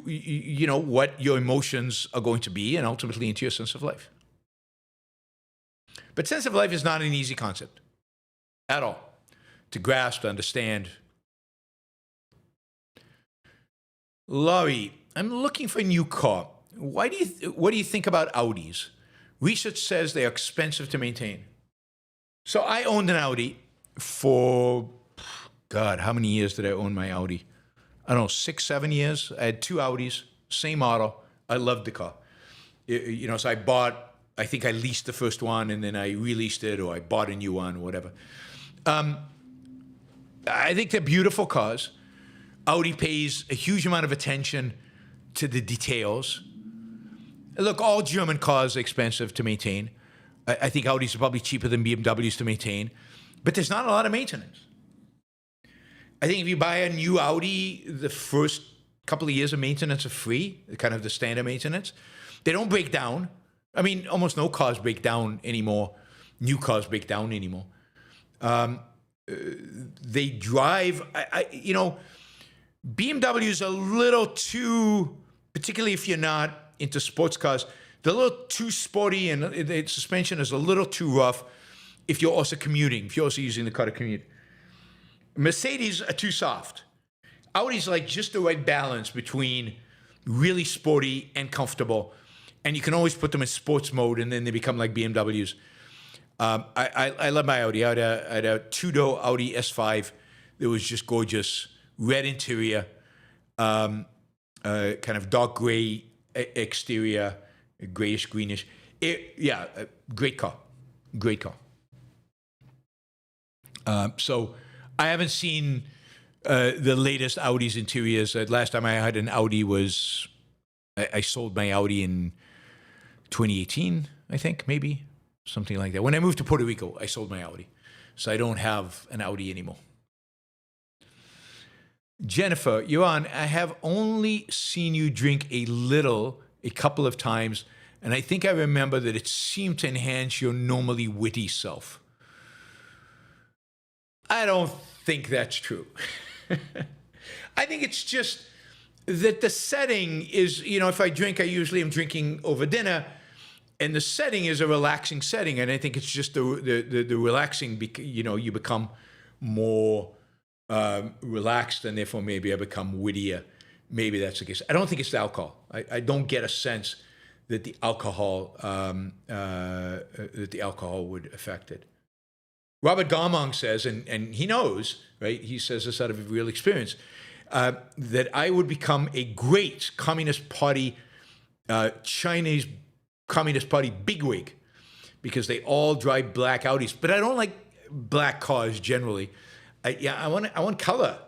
B: what your emotions are going to be, and ultimately into your sense of life. But sense of life is not an easy concept at all to grasp, to understand. Laurie, I'm looking for a new car. What do you think about Audis? Research says they are expensive to maintain. So I owned an Audi for, God, how many years did I own my Audi? I don't know, 6, 7 years. I had 2 Audis, same model. I loved the car. So I think I leased the first one and then I released it, or I bought a new one, or whatever. I think they're beautiful cars. Audi pays a huge amount of attention to the details. Look, all German cars are expensive to maintain. I think Audis are probably cheaper than BMWs to maintain, but there's not a lot of maintenance. I think if you buy a new Audi, the first couple of years of maintenance are free, kind of the standard maintenance. They don't break down. I mean, almost no cars break down anymore. New cars break down anymore. They drive, BMW is a little too, particularly if you're not into sports cars, they're a little too sporty, and the suspension is a little too rough if you're also commuting, if you're also using the car to commute. Mercedes are too soft. Audi's like just the right balance between really sporty and comfortable, and you can always put them in sports mode, and then they become like BMWs. I love my Audi. I had a two-door Audi S5 that was just gorgeous, red interior, kind of dark gray exterior, grayish, greenish. Great car. So I haven't seen the latest Audi's interiors. Last time I had an Audi was, I sold my Audi in 2018, I think, maybe. something like that. When I moved to Puerto Rico, I sold my Audi. So I don't have an Audi anymore. Jennifer, Yaron, I have only seen you drink a little a couple of times, and I think I remember that it seemed to enhance your normally witty self. I don't think that's true. I think it's just that the setting is, if I drink, I usually am drinking over dinner, and the setting is a relaxing setting, and I think it's just the relaxing, you become more relaxed, and therefore maybe I become wittier. Maybe that's the case. I don't think it's the alcohol. I don't get a sense that the alcohol would affect it. Robert Garmong says, and he knows, right? He says this out of real experience, that I would become a great Communist Party, Chinese Communist Party bigwig, because they all drive black Audis. But I don't like black cars generally. I want color,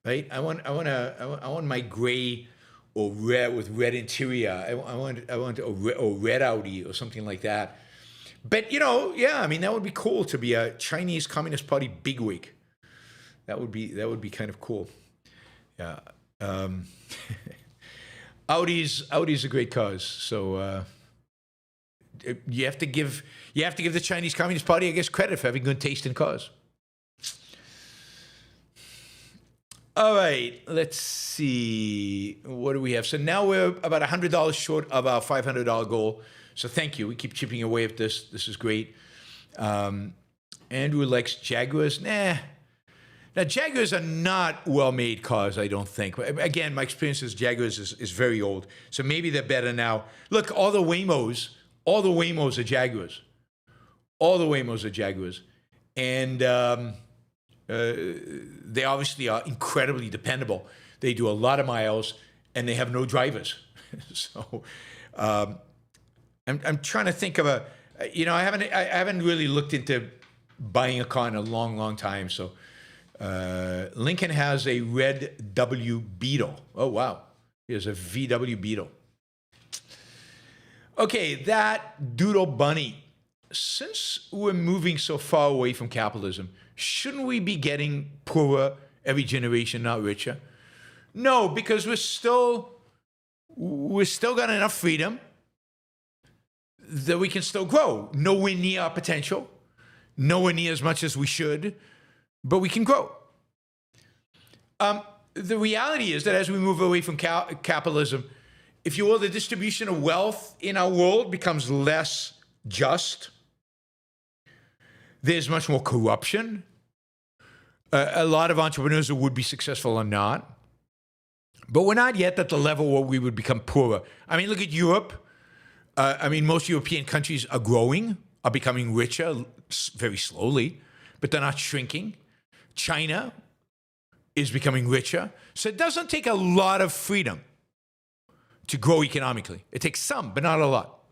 B: right? I want my gray or red with red interior. I want a red Audi or something like that. But that would be cool to be a Chinese Communist Party bigwig. That would be kind of cool. Yeah. Audis are great cars. So you have to give the Chinese Communist Party, I guess, credit for having good taste in cars. All right, let's see. What do we have? So now we're about $100 short of our $500 goal. So thank you. We keep chipping away at this. This is great. Andrew likes Jaguars. Nah. Now, Jaguars are not well-made cars, I don't think. Again, my experience is Jaguars is very old. So maybe they're better now. Look, all the Waymos are Jaguars. All the Waymos are Jaguars. And they obviously are incredibly dependable. They do a lot of miles, and they have no drivers. So I'm trying to think of I haven't really looked into buying a car in a long, long time. So Lincoln has a red W Beetle. Oh, wow. Here's a VW Beetle. Okay, that Doodle Bunny. Since we're moving so far away from capitalism, shouldn't we be getting poorer every generation, not richer? No, because we're still got enough freedom that we can still grow. Nowhere near our potential, nowhere near as much as we should, but we can grow. The reality is that as we move away from capitalism, if you will, the distribution of wealth in our world becomes less just. There's much more corruption. A lot of entrepreneurs who would be successful are not. But we're not yet at the level where we would become poorer. I mean, look at Europe. Most European countries are growing, are becoming richer very slowly, but they're not shrinking. China is becoming richer. So it doesn't take a lot of freedom to grow economically. It takes some, but not a lot.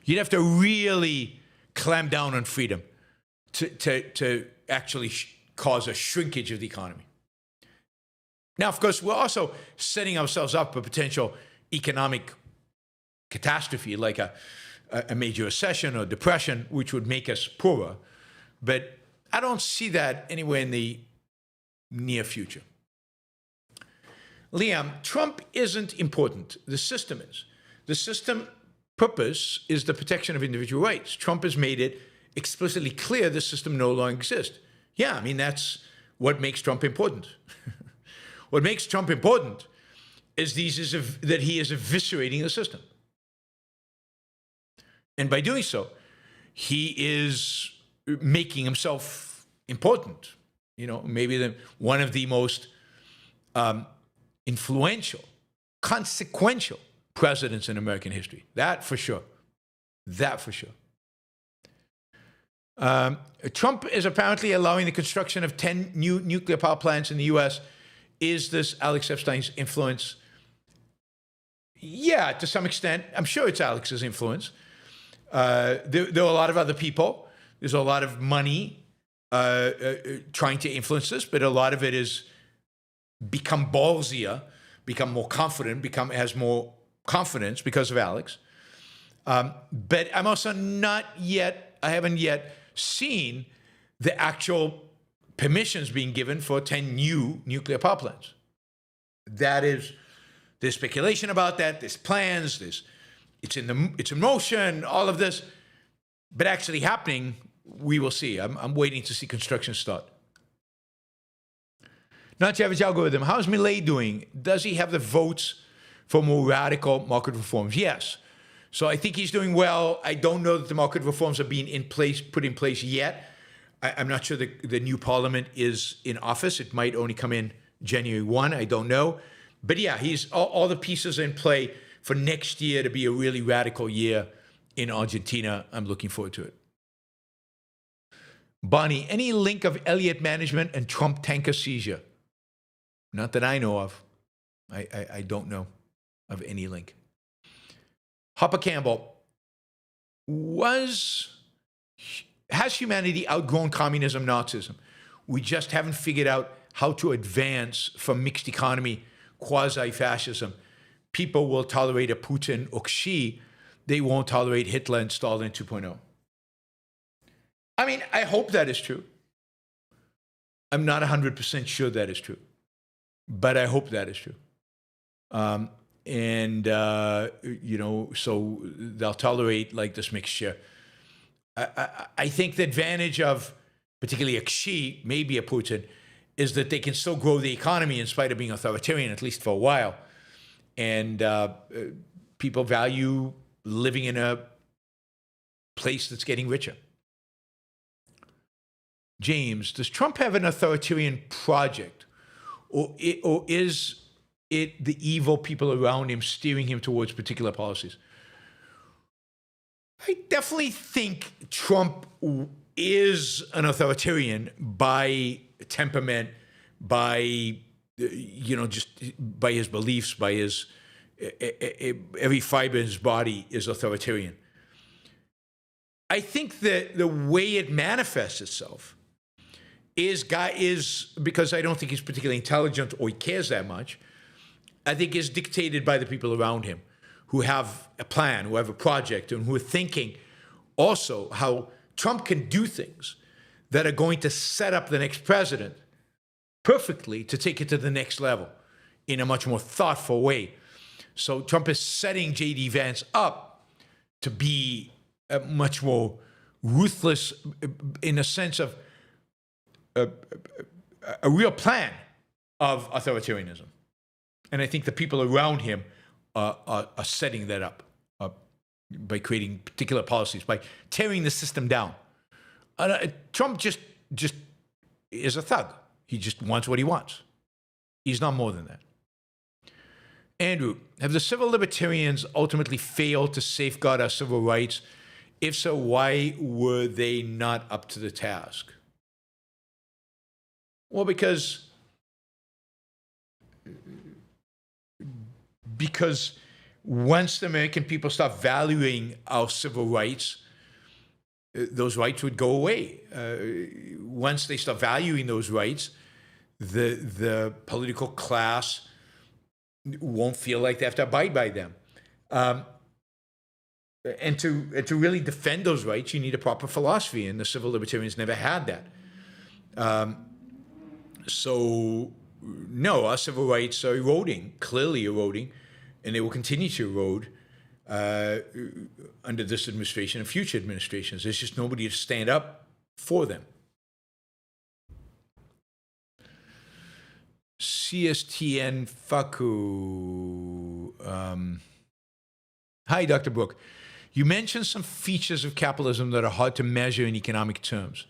B: You'd have to really clamp down on freedom to actually cause a shrinkage of the economy. Now, of course, we're also setting ourselves up for potential economic catastrophe, like a major recession or depression, which would make us poorer. But I don't see that anywhere in the near future. Liam, Trump isn't important. The system is. The system purpose is the protection of individual rights. Trump has made it explicitly clear the system no longer exists. Yeah, that's what makes Trump important. What makes Trump important is that he is eviscerating the system. And by doing so, he is making himself important. Maybe one of the most influential, consequential presidents in American history. That for sure. Trump is apparently allowing the construction of 10 new nuclear power plants in the U.S. Is this Alex Epstein's influence? Yeah, to some extent. I'm sure it's Alex's influence. There are a lot of other people. There's a lot of money trying to influence this, but a lot of it is become ballsier, become more confident, has more confidence because of Alex. But I'm also I haven't yet seen the actual permissions being given for 10 new nuclear power plants. There's speculation about that, there's plans, it's in motion, all of this. But actually happening, we will see. I'm waiting to see construction start. Not your average algorithm. How's Milei doing? Does he have the votes for more radical market reforms? Yes. So I think he's doing well. I don't know that the market reforms are being put in place yet. I'm not sure the new parliament is in office. It might only come in January 1. I don't know. But yeah, he's all the pieces are in play for next year to be a really radical year in Argentina. I'm looking forward to it. Bonnie, any link of Elliott Management and Trump tanker seizure? Not that I know of. I don't know of any link. Hopper Campbell, has humanity outgrown communism, Nazism? We just haven't figured out how to advance from mixed economy, quasi-fascism. People will tolerate a Putin or Xi. They won't tolerate Hitler and Stalin 2.0. I mean, I hope that is true. I'm not 100% sure that is true, but I hope that is true. So they'll tolerate like this mixture. I think the advantage of particularly a Xi, maybe a Putin, is that they can still grow the economy in spite of being authoritarian, at least for a while. And people value living in a place that's getting richer. James, does Trump have an authoritarian project? Or is it the evil people around him steering him towards particular policies? I definitely think Trump is an authoritarian by temperament, by, just by his beliefs, by his, every fiber in his body is authoritarian. I think that the way it manifests itself is because I don't think he's particularly intelligent or he cares that much. I think is dictated by the people around him who have a plan, who have a project, and who are thinking also how Trump can do things that are going to set up the next president perfectly to take it to the next level in a much more thoughtful way. So Trump is setting J.D. Vance up to be a much more ruthless, in a sense of a real plan of authoritarianism. And I think the people around him are setting that up by creating particular policies, by tearing the system down. Trump just is a thug. He just wants what he wants. He's not more than that. Andrew, have the civil libertarians ultimately failed to safeguard our civil rights? If so, why were they not up to the task? Well, because once the American people start valuing our civil rights, those rights would go away. Once they start valuing those rights, the political class won't feel like they have to abide by them. And to really defend those rights, you need a proper philosophy, and the civil libertarians never had that. So, no, our civil rights are eroding, clearly eroding, and they will continue to erode under this administration and future administrations. There's just nobody to stand up for them. CSTN Faku. Hi, Dr. Brook. You mentioned some features of capitalism that are hard to measure in economic terms.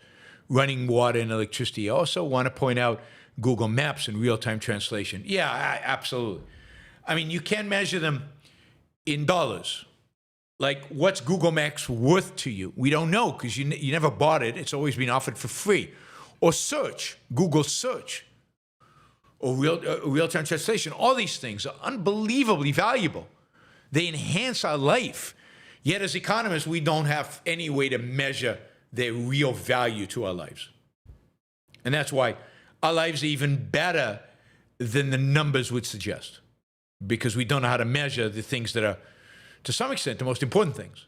B: Running water and electricity. I also want to point out Google Maps and real-time translation. Yeah, absolutely. I mean, you can measure them in dollars. Like, what's Google Maps worth to you? We don't know because you never bought it. It's always been offered for free. Or search, Google search, or real-time translation. All these things are unbelievably valuable. They enhance our life. Yet as economists, we don't have any way to measure their real value to our lives. And that's why our lives are even better than the numbers would suggest, because we don't know how to measure the things that are to some extent, the most important things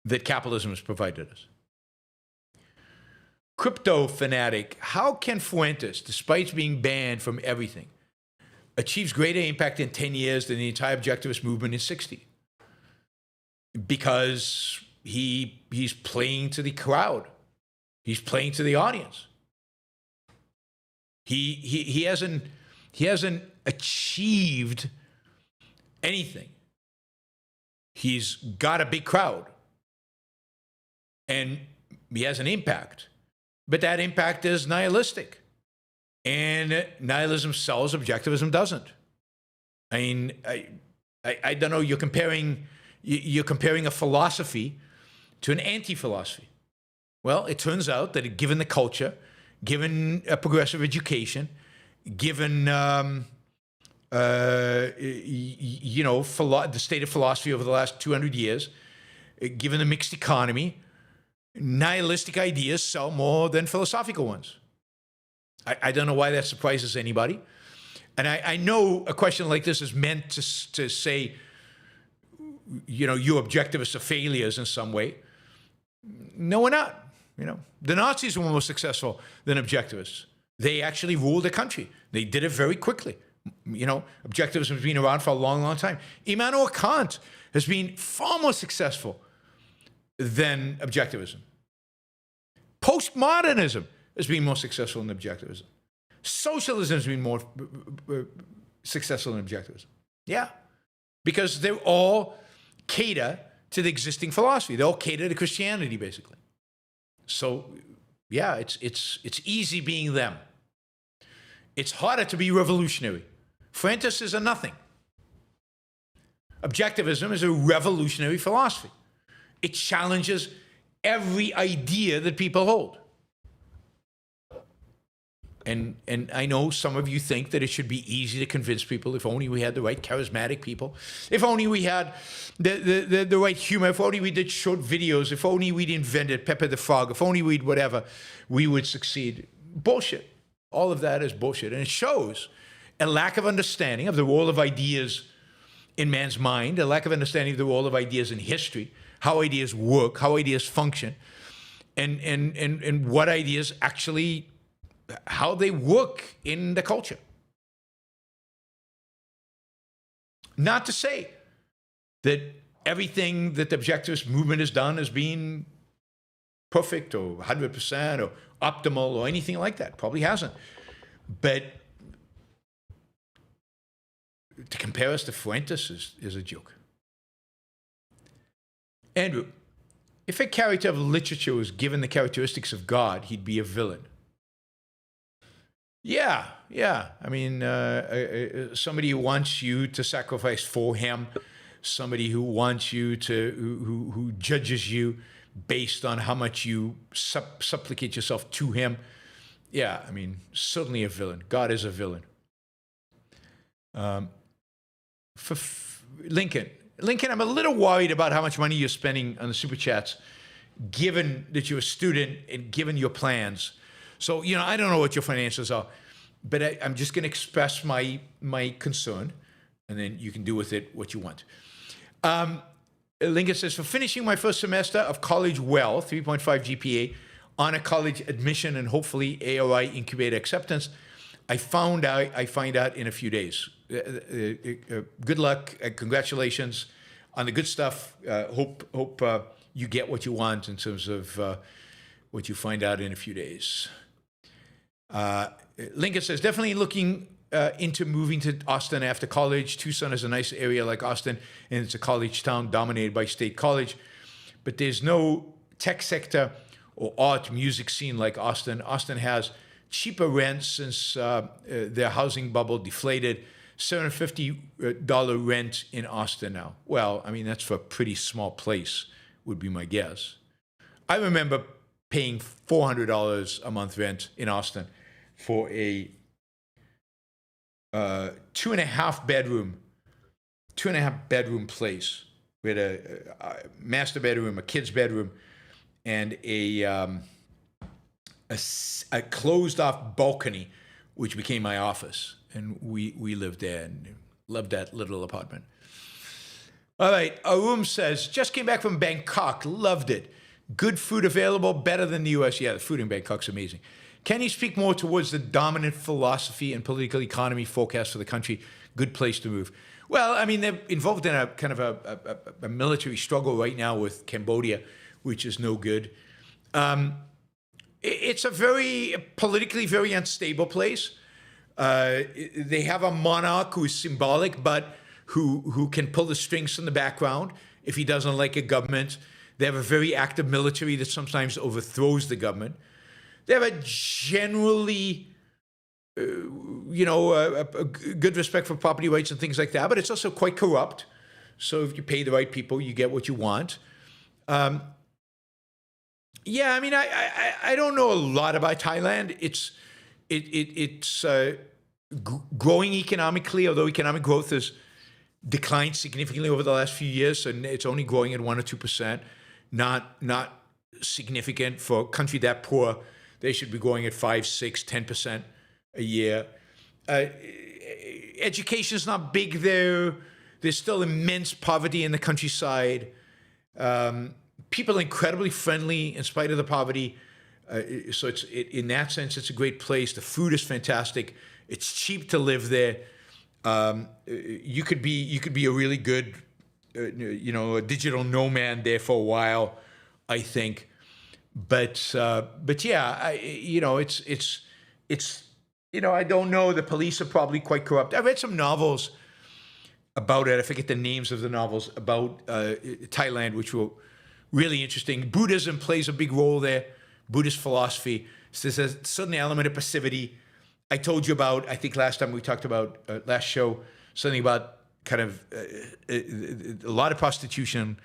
B: that capitalism has provided us. Crypto fanatic, how can Fuentes, despite being banned from everything, achieves greater impact in 10 years than the entire objectivist movement in 60? Because he's playing to the crowd. He's playing to the audience. He hasn't achieved anything. He's got a big crowd. And he has an impact. But that impact is nihilistic. And nihilism sells, objectivism doesn't. I mean, I don't know, you're comparing a philosophy to an anti-philosophy. Well, it turns out that given the culture, given a progressive education, given the state of philosophy over the last 200 years, given the mixed economy, nihilistic ideas sell more than philosophical ones. I don't know why that surprises anybody. And I know a question like this is meant to say, you objectivists are failures in some way. No, we're not. The Nazis were more successful than objectivists. They actually ruled the country. They did it very quickly. Objectivism has been around for a long, long time. Immanuel Kant has been far more successful than objectivism. Postmodernism has been more successful than objectivism. Socialism has been more successful than objectivism. Yeah, because they all cater to the existing philosophy. They all cater to Christianity, basically. So, yeah, it's easy being them. It's harder to be revolutionary. Fuentes is a nothing. Objectivism is a revolutionary philosophy. It challenges every idea that people hold. And I know some of you think that it should be easy to convince people if only we had the right charismatic people, if only we had the right humor, if only we did short videos, if only we'd invented Pepper the Frog, if only we'd whatever, we would succeed. Bullshit. All of that is bullshit. And it shows a lack of understanding of the role of ideas in man's mind, a lack of understanding of the role of ideas in history, how ideas work, how ideas function, and what ideas actually, how they work in the culture. Not to say that everything that the objectivist movement has done has been perfect or 100% or optimal or anything like that. Probably hasn't. But to compare us to Fuentes is a joke. Andrew, if a character of literature was given the characteristics of God, he'd be a villain. Yeah. I mean, somebody who wants you to sacrifice for him, somebody who wants you to, who judges you based on how much you supplicate yourself to him. Yeah, I mean, certainly a villain. God is a villain. For Lincoln, I'm a little worried about how much money you're spending on the super chats, given that you're a student and given your plans. So, I don't know what your financials are, but I'm just going to express my concern, and then you can do with it what you want. Lincoln says, for finishing my first semester of college well, 3.5 GPA, on a college admission and hopefully AOI incubator acceptance, I find out in a few days. Good luck, congratulations on the good stuff. Hope you get what you want in terms of what you find out in a few days. Lincoln says, definitely looking into moving to Austin after college. Tucson is a nice area like Austin, and it's a college town dominated by State College. But there's no tech sector or art music scene like Austin. Austin has cheaper rents since their housing bubble deflated. $750 rent in Austin now. Well, I mean, that's for a pretty small place, would be my guess. I remember paying $400 a month rent in Austin for a 2.5 bedroom place with a master bedroom, a kid's bedroom, and a closed off balcony, which became my office. And we lived there and loved that little apartment. All right, Arum says, just came back from Bangkok, loved it. Good food available, better than the U.S. Yeah, the food in Bangkok's amazing. Can you speak more towards the dominant philosophy and political economy forecast for the country? Good place to move. Well, I mean, they're involved in a kind of a military struggle right now with Cambodia, which is no good. It's a very politically very unstable place. They have a monarch who is symbolic, but who can pull the strings from the background if he doesn't like a government. They have a very active military that sometimes overthrows the government. They have a generally, a good respect for property rights and things like that, but it's also quite corrupt. So if you pay the right people, you get what you want. I mean, I don't know a lot about Thailand. It's growing economically, although economic growth has declined significantly over the last few years, and it's only growing at 1 or 2%. Not significant for a country that poor. They should be growing at 5, 6, 10% a year. Education is not big there. There's still immense poverty in the countryside. People are incredibly friendly in spite of the poverty. So in that sense, it's a great place. The food is fantastic. It's cheap to live there. You could be a really good, a digital nomad there for a while, I think. But yeah, it's I don't know. The police are probably quite corrupt. I read some novels about it. I forget the names of the novels about Thailand, which were really interesting. Buddhism plays a big role there. Buddhist philosophy. So there's a certain element of passivity. I told you about, I think last time we talked about, last show, something about kind of a lot of prostitution,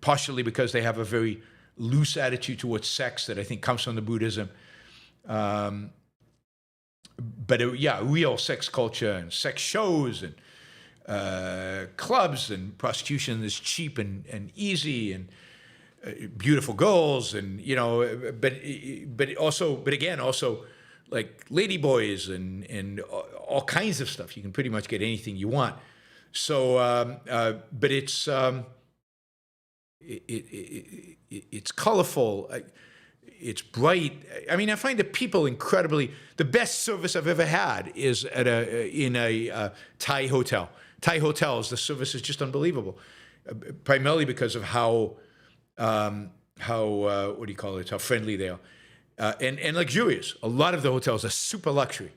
B: partially because they have a very loose attitude towards sex that I think comes from the Buddhism. But real sex culture and sex shows and clubs and prostitution is cheap and easy and beautiful girls and but again also like ladyboys and all kinds of stuff. You can pretty much get anything you want. So but it's colorful. It's bright. I mean, I find the people incredibly. The best service I've ever had is in a Thai hotel. Thai hotels, the service is just unbelievable. Primarily because of how what do you call it? How friendly they are, and luxurious. A lot of the hotels are super luxury,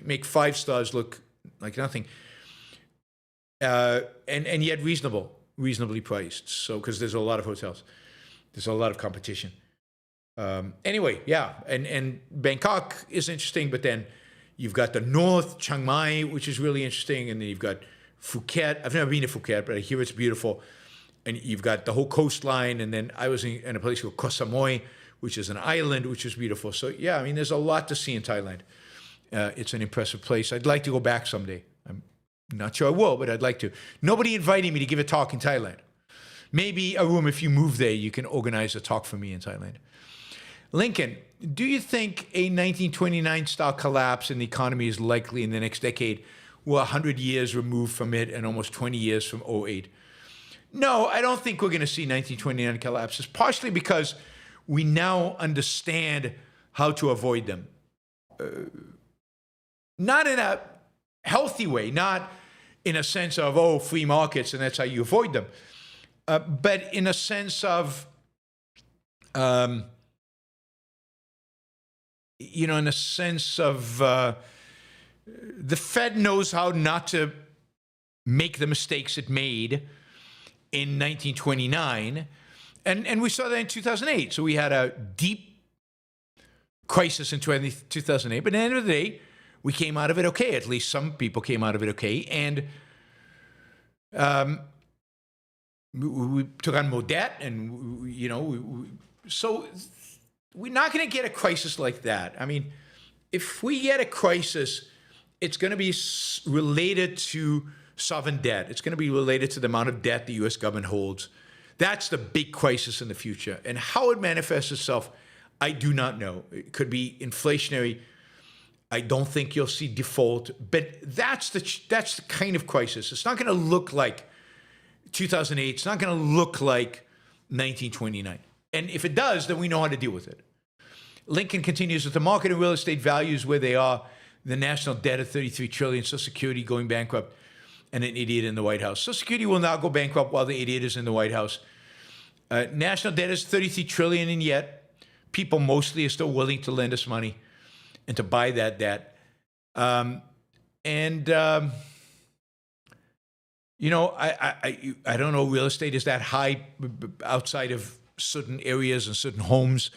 B: make 5 stars look like nothing, and yet reasonably priced. So because there's a lot of hotels, there's a lot of competition. Anyway, yeah, and Bangkok is interesting, but then you've got the north, Chiang Mai, which is really interesting, and then you've got Phuket. I've never been to Phuket, but I hear it's beautiful. And you've got the whole coastline, and then I was in a place called Koh Samui, which is an island, which is beautiful. So yeah, I mean, there's a lot to see in Thailand. It's an impressive place. I'd like to go back someday. I'm not sure I will, but I'd like to. Nobody invited me to give a talk in Thailand. Maybe, Arum, if you move there, you can organize a talk for me in Thailand. Lincoln, do you think a 1929-style collapse in the economy is likely in the next decade? We're 100 years removed from it and almost 20 years from '08. No, I don't think we're going to see 1929 collapses, partially because we now understand how to avoid them. Not in a healthy way, not in a sense of, free markets and that's how you avoid them, but in a sense of, the Fed knows how not to make the mistakes it made in 1929, and we saw that in 2008. So we had a deep crisis in 2008, but at the end of the day, we came out of it okay. At least some people came out of it okay, and we took on more debt, and so we're not going to get a crisis like that. I mean, if we get a crisis, it's going to be related to sovereign debt. It's going to be related to the amount of debt the U.S. government holds. That's the big crisis in the future. And how it manifests itself, I do not know. It could be inflationary. I don't think you'll see default, but that's the kind of crisis. It's not going to look like 2008. It's not going to look like 1929. And if it does, then we know how to deal with it. Lincoln continues with the market and real estate values where they are, the national debt of $33 trillion, Social Security going bankrupt, and an idiot in the White House. Social Security will now go bankrupt while the idiot is in the White House. National debt is $33 trillion, and yet people mostly are still willing to lend us money and to buy that debt. I don't know, real estate is that high outside of certain areas and certain homes,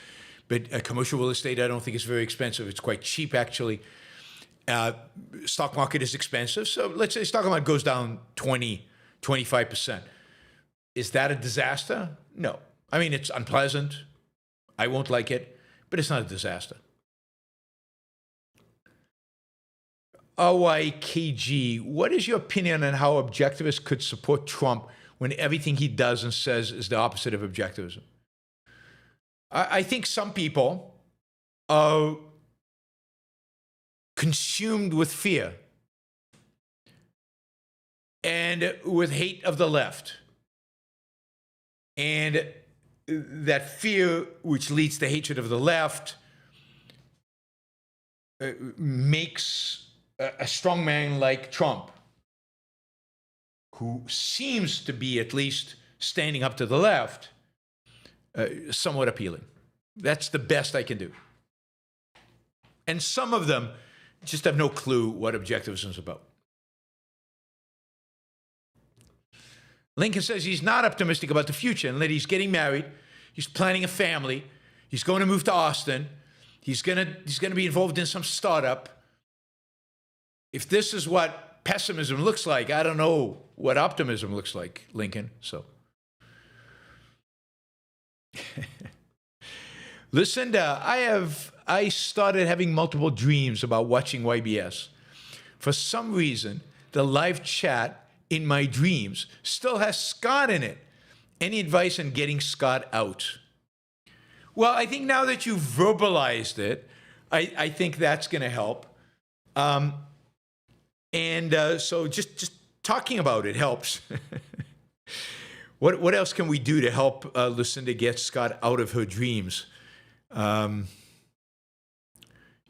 B: but commercial real estate, I don't think is very expensive. It's quite cheap, actually. Stock market is expensive. So let's say stock market goes down 20, 25%. Is that a disaster? No. I mean, it's unpleasant. I won't like it, but it's not a disaster. OIKG, what is your opinion on how objectivists could support Trump when everything he does and says is the opposite of objectivism? I think some people are consumed with fear and with hate of the left. And that fear, which leads to hatred of the left, makes a strong man like Trump, who seems to be at least standing up to the left, somewhat appealing. That's the best I can do. And some of them just have no clue what objectivism is about. Lincoln says he's not optimistic about the future and that he's getting married, he's planning a family, he's going to move to Austin, he's going to be involved in some startup. If this is what pessimism looks like, I don't know what optimism looks like, Lincoln. So, Lucinda, I started having multiple dreams about watching YBS. For some reason, the live chat in my dreams still has Scott in it. Any advice on getting Scott out? Well, I think now that you've verbalized it, I think that's going to help. So just talking about it helps. What else can we do to help Lucinda get Scott out of her dreams?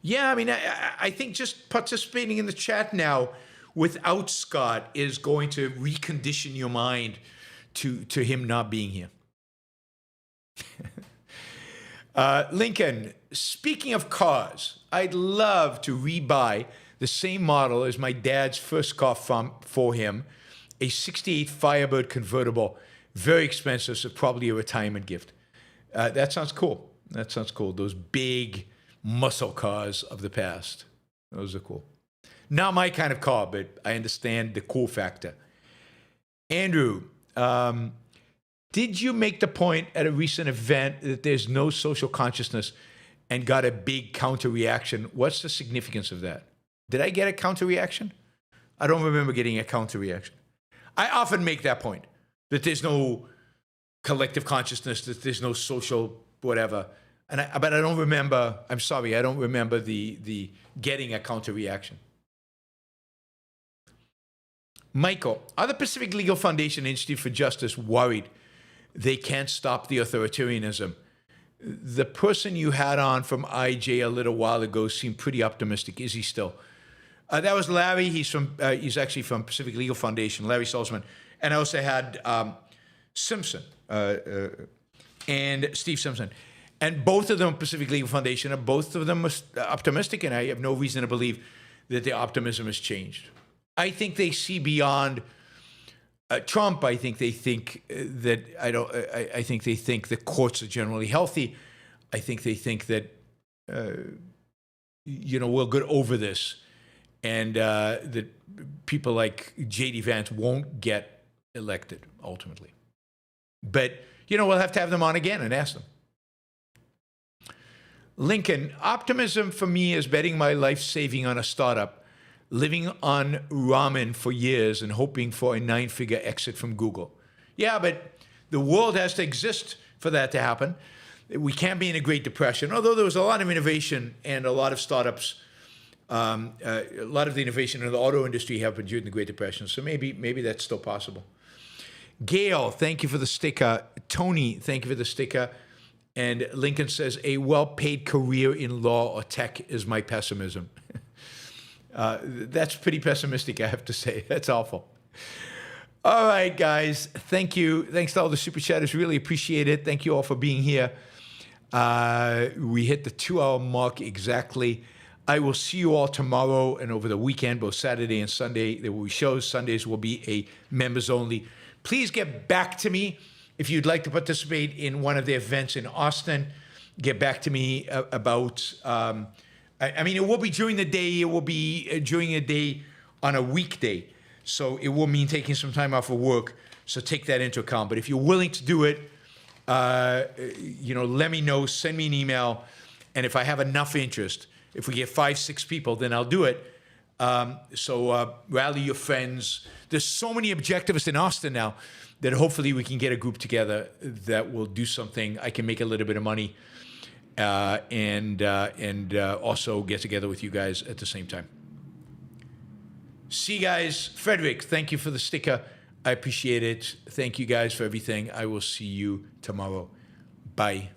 B: Yeah, I mean, I think just participating in the chat now without Scott is going to recondition your mind to him not being here. Lincoln, speaking of cars, I'd love to rebuy the same model as my dad's first car for him, a 68 Firebird convertible, very expensive, so probably a retirement gift. That sounds cool. That sounds cool. Those big muscle cars of the past. Those are cool. Not my kind of car, but I understand the cool factor. Andrew, did you make the point at a recent event that there's no social consciousness and got a big counter reaction? What's the significance of that? Did I get a counter reaction? I don't remember getting a counter reaction. I often make that point, that there's no collective consciousness, that there's no social whatever. But I don't remember, I'm sorry, I don't remember the getting a counter reaction. Michael, are the Pacific Legal Foundation Institute for Justice worried they can't stop the authoritarianism? The person you had on from IJ a little while ago seemed pretty optimistic. Is he still? That was Larry. He's actually from Pacific Legal Foundation, Larry Salzman. And I also had Simpson and Steve Simpson. And both of them, Pacific Legal Foundation, and both of them are optimistic, and I have no reason to believe that their optimism has changed. I think they see beyond Trump. I think they think that I think they think the courts are generally healthy. I think they think that we'll get over this, and that people like J.D. Vance won't get elected ultimately. But we'll have to have them on again and ask them. Lincoln, optimism for me is betting my life saving on a startup, living on ramen for years and hoping for a 9-figure exit from Google. Yeah, but the world has to exist for that to happen. We can't be in a Great Depression, although there was a lot of innovation and a lot of startups A lot of the innovation in the auto industry happened during the Great Depression, so maybe that's still possible. Gail, thank you for the sticker. Tony, thank you for the sticker. And Lincoln says, a well-paid career in law or tech is my pessimism. That's pretty pessimistic, I have to say. That's awful. All right, guys. Thank you. Thanks to all the super chatters. Really appreciate it. Thank you all for being here. We hit the 2-hour mark exactly. I will see you all tomorrow and over the weekend, both Saturday and Sunday. There will be shows. Sundays will be a members only. Please get back to me if you'd like to participate in one of the events in Austin. Get back to me about, I mean, it will be during the day. It will be during a day on a weekday. So it will mean taking some time off of work. So take that into account. But if you're willing to do it, let me know. Send me an email. And if I have enough interest, if we get 5-6 people, then I'll do it. So rally your friends. There's so many objectivists in Austin now that hopefully we can get a group together that will do something. I can make a little bit of money and also get together with you guys at the same time. See you guys. Frederick, thank you for the sticker. I appreciate it. Thank you guys for everything. I will see you tomorrow. Bye.